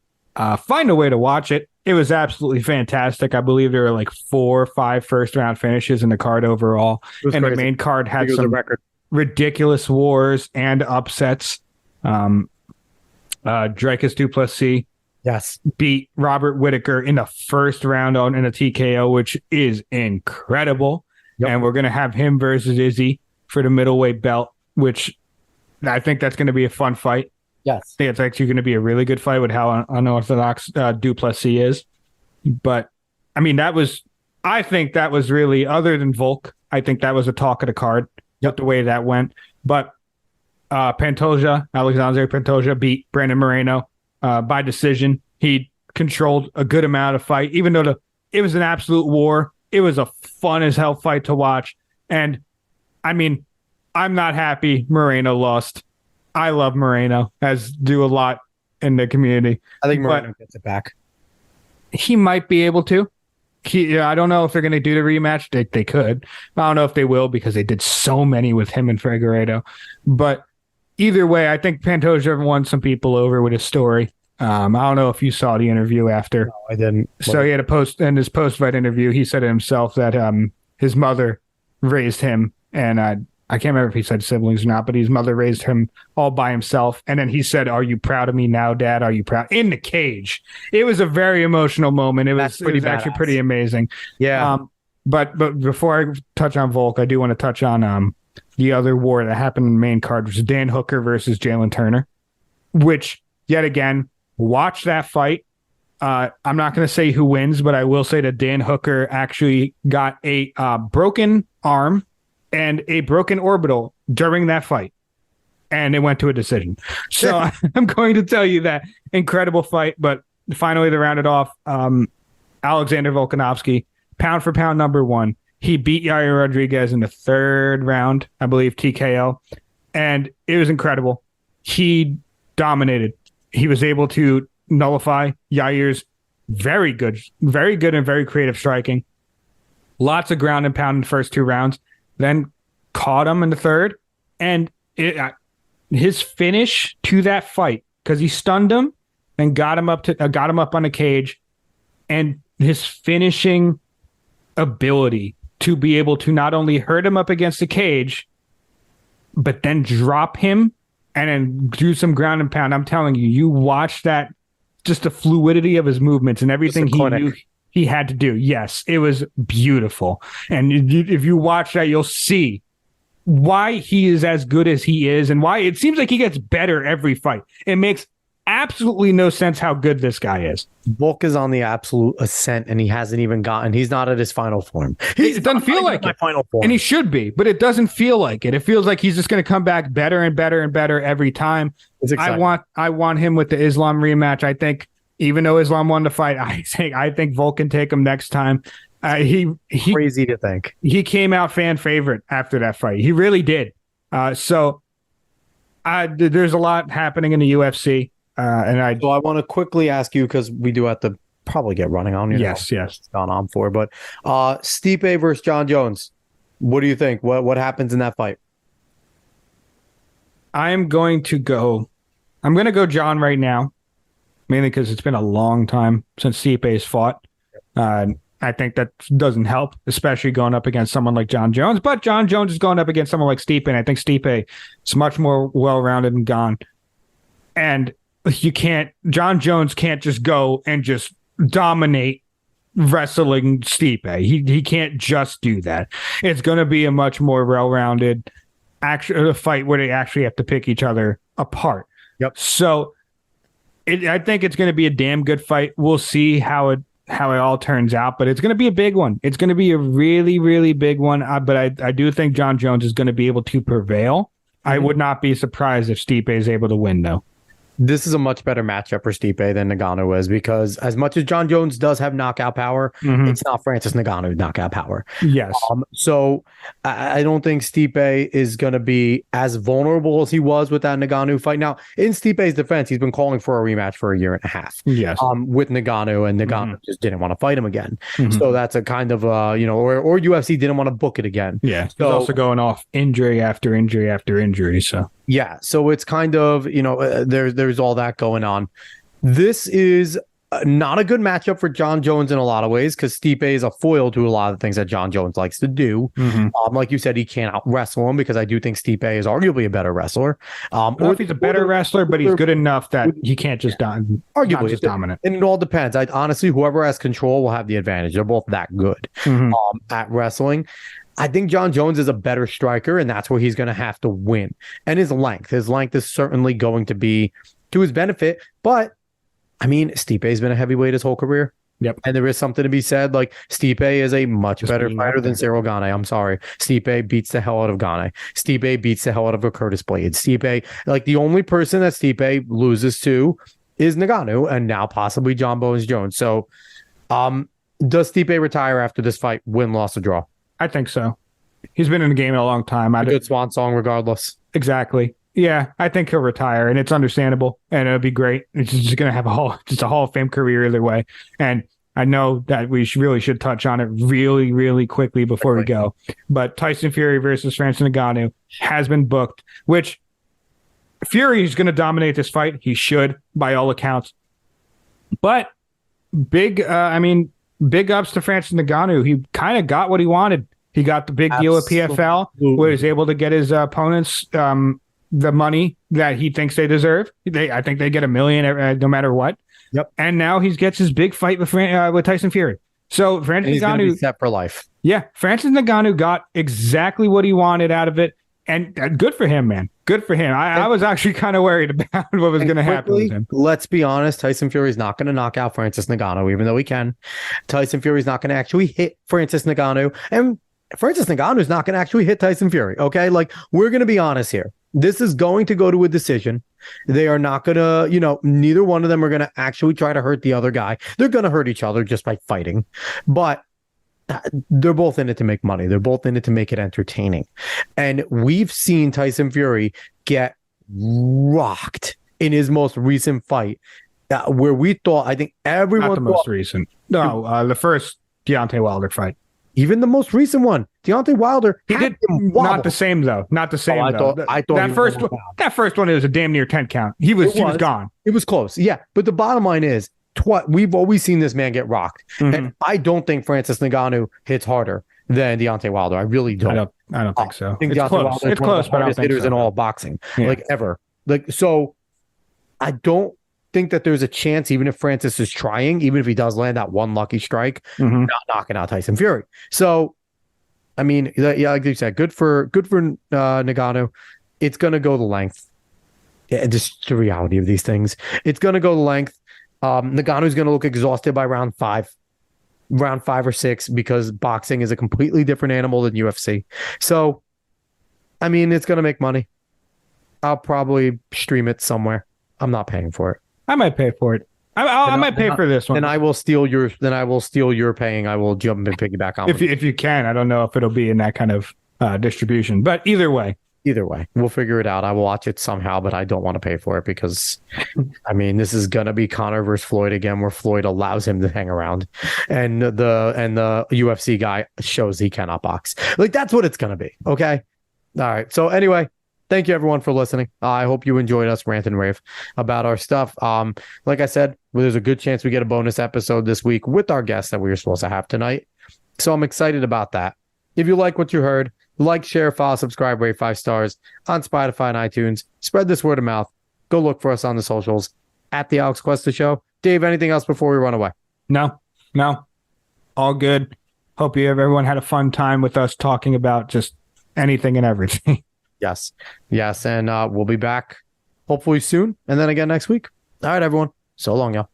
find a way to watch it. It was absolutely fantastic. I believe there were like 4 or 5 first-round finishes in the card overall. And crazy. The main card had some ridiculous wars and upsets. Dricus du Plessis beat Robert Whittaker in the first round in a TKO, which is incredible. Yep. And we're going to have him versus Izzy for the middleweight belt, which I think that's going to be a fun fight. Yes. I think it's actually going to be a really good fight with how unorthodox du Plessis is. But, I mean, I think that was really, other than Volk, I think that was a talk of the card, the way that went. But Alexandre Pantoja beat Brandon Moreno by decision. He controlled a good amount of fight, even though it was an absolute war. It was a fun as hell fight to watch. And I mean, I'm not happy Moreno lost. I love Moreno, as do a lot in the community. I think Moreno gets it back. He might be able to. I don't know if they're going to do the rematch. They could. I don't know if they will because they did so many with him and Figueiredo. But either way, I think Pantoja won some people over with his story. I don't know if you saw the interview after. No, I didn't. So he had in his post-fight interview, he said it himself that his mother raised him, and I can't remember if he said siblings or not, but his mother raised him all by himself. And then he said, "Are you proud of me now, Dad? Are you proud?" In the cage. It was a very emotional moment. It was actually pretty amazing. Yeah. But before I touch on Volk, I do want to touch on the other war that happened in the main card, which was Dan Hooker versus Jalen Turner, which, yet again, watch that fight. I'm not going to say who wins, but I will say that Dan Hooker actually got a broken arm and a broken orbital during that fight, and it went to a decision. So I'm going to tell you that incredible fight, but finally to round it off, Alexander Volkanovski, pound for pound number 1. He beat Yair Rodriguez in the 3rd round, I believe, TKO, and it was incredible. He dominated. He was able to nullify Yair's very good and very creative striking. Lots of ground and pound in the first 2 rounds. Then caught him in the 3rd, and his finish to that fight, because he stunned him and got him up on the cage, and his finishing ability to be able to not only hurt him up against the cage, but then drop him and then do some ground and pound. I'm telling you, you watch that, just the fluidity of his movements and everything he knew he had to do. Yes, it was beautiful. And if you watch that, you'll see why he is as good as he is and why it seems like he gets better every fight. It makes absolutely no sense how good this guy is. Volk is on the absolute ascent, and he's not at his final form. It doesn't feel like it. Final form. And he should be, but it doesn't feel like it. It feels like he's just going to come back better and better and better every time. I want him with the Islam rematch. I think, even though Islam won the fight, I think Volk can take him next time. He crazy to think he came out fan favorite after that fight. He really did. So there's a lot happening in the UFC. So I want to quickly ask you, because we do have to probably get running on. Yes. It's gone on for, but Stipe versus John Jones. What do you think? What happens in that fight? I'm going to go John right now, mainly because it's been a long time since Stipe's fought. I think that doesn't help, especially going up against someone like John Jones. But John Jones is going up against someone like Stipe, and I think Stipe is much more well-rounded and gone. And John Jones can't just go and just dominate wrestling Stipe. He can't just do that. It's going to be a much more well-rounded a fight where they actually have to pick each other apart. Yep. So I think it's going to be a damn good fight. We'll see how it all turns out, but it's going to be a big one. It's going to be a really, really big one. But I do think John Jones is going to be able to prevail. Mm-hmm. I would not be surprised if Stipe is able to win, though. This is a much better matchup for Stipe than Ngannou is, because as much as John Jones does have knockout power, it's not Francis Ngannou's knockout power. Yes. So I don't think Stipe is going to be as vulnerable as he was with that Ngannou fight. Now, in Stipe's defense, he's been calling for a rematch for a year and a half. Yes. With Ngannou, and Ngannou just didn't want to fight him again. So that's a kind of or UFC didn't want to book it again. Yeah. He's also going off injury after injury after injury. So. Yeah, so it's kind of, there's all that going on. This is not a good matchup for John Jones in a lot of ways, because Stipe is a foil to a lot of the things that John Jones likes to do. Like you said, he can't out wrestle him, because I do think Stipe is arguably a better wrestler. Or if he's a better wrestler, but he's good enough that he can't just arguably just dominant. And it all depends. Honestly, whoever has control will have the advantage. They're both that good at wrestling. I think John Jones is a better striker, and that's where he's going to have to win. And his length is certainly going to be to his benefit. But I mean, Stipe's been a heavyweight his whole career. Yep. And there is something to be said. Like, Stipe is a much better fighter than Cyril Gane. I'm sorry. Stipe beats the hell out of Gane. Stipe beats the hell out of a Curtis Blades. Stipe, like, the only person that Stipe loses to is Ngannou, and now possibly John Bones Jones. So, does Stipe retire after this fight? Win, loss, or draw? I think so. He's been in the game in a long time. A good swan song regardless. Exactly. Yeah, I think he'll retire, and it's understandable, and it'll be great. It's just going to have a Hall of Fame career either way. And I know that we really should touch on it really, really quickly before we go. But Tyson Fury versus Francis Ngannou has been booked, which Fury is going to dominate this fight. He should, by all accounts. But big ups to Francis Ngannou. He kind of got what he wanted. He got the big deal with PFL, where he's able to get his opponents the money that he thinks they deserve. I think they get $1 million no matter what. Yep. And now he gets his big fight with Tyson Fury. So Francis Ngannou, be set for life. Yeah, Francis Ngannou got exactly what he wanted out of it. And good for him, man. Good for him. I was actually kind of worried about what was going to happen with him. Let's be honest. Tyson Fury is not going to knock out Francis Ngannou, even though he can. Tyson Fury is not going to actually hit Francis Ngannou. And Francis Ngannou is not going to actually hit Tyson Fury. Okay? Like, we're going to be honest here. This is going to go to a decision. They are not going to, neither one of them are going to actually try to hurt the other guy. They're going to hurt each other just by fighting. But they're both in it to make money. They're both in it to make it entertaining. And we've seen Tyson Fury get rocked in his most recent fight, where we thought, I think everyone not the most recent. No, the first Deontay Wilder fight. Even the most recent one, Deontay Wilder. He did not the same though. Not the same. I thought that first one. It was a damn near 10 count. He was gone. It was close. Yeah, but the bottom line is, we've always seen this man get rocked, and I don't think Francis Ngannou hits harder than Deontay Wilder. I really don't. I don't think so. I think it's close. It's close, but I don't think hitters so. in all boxing, like ever. Like, so, I don't think that there's a chance, even if Francis is trying, even if he does land that one lucky strike, not knocking out Tyson Fury. So, I mean, yeah, like you said, good for Ngannou. It's gonna go the length. Yeah, just the reality of these things. It's gonna go the length. Ngannou's gonna look exhausted by round 5 or 6, because boxing is a completely different animal than UFC. So, I mean, it's gonna make money. I'll probably stream it somewhere. I'm not paying for it. I might pay for it. I might pay for this one. Then I will steal your. Then I will steal your paying. I will jump and piggyback on. If you can, I don't know if it'll be in that kind of distribution, but either way, we'll figure it out. I will watch it somehow, but I don't want to pay for it, because, I mean, this is gonna be Conor versus Floyd again, where Floyd allows him to hang around, and the UFC guy shows he cannot box. Like, that's what it's gonna be. Okay. All right. So anyway, thank you everyone for listening. I hope you enjoyed us rant and rave about our stuff. Like I said, there's a good chance we get a bonus episode this week with our guests that we were supposed to have tonight. So I'm excited about that. If you like what you heard, like, share, follow, subscribe, rate 5 stars on Spotify and iTunes. Spread this word of mouth. Go look for us on the socials at the Alex Cuesta Show. Dave, anything else before we run away? No, all good. Hope everyone had a fun time with us talking about just anything and everything. Yes. And we'll be back hopefully soon and then again next week. All right, everyone. So long, y'all.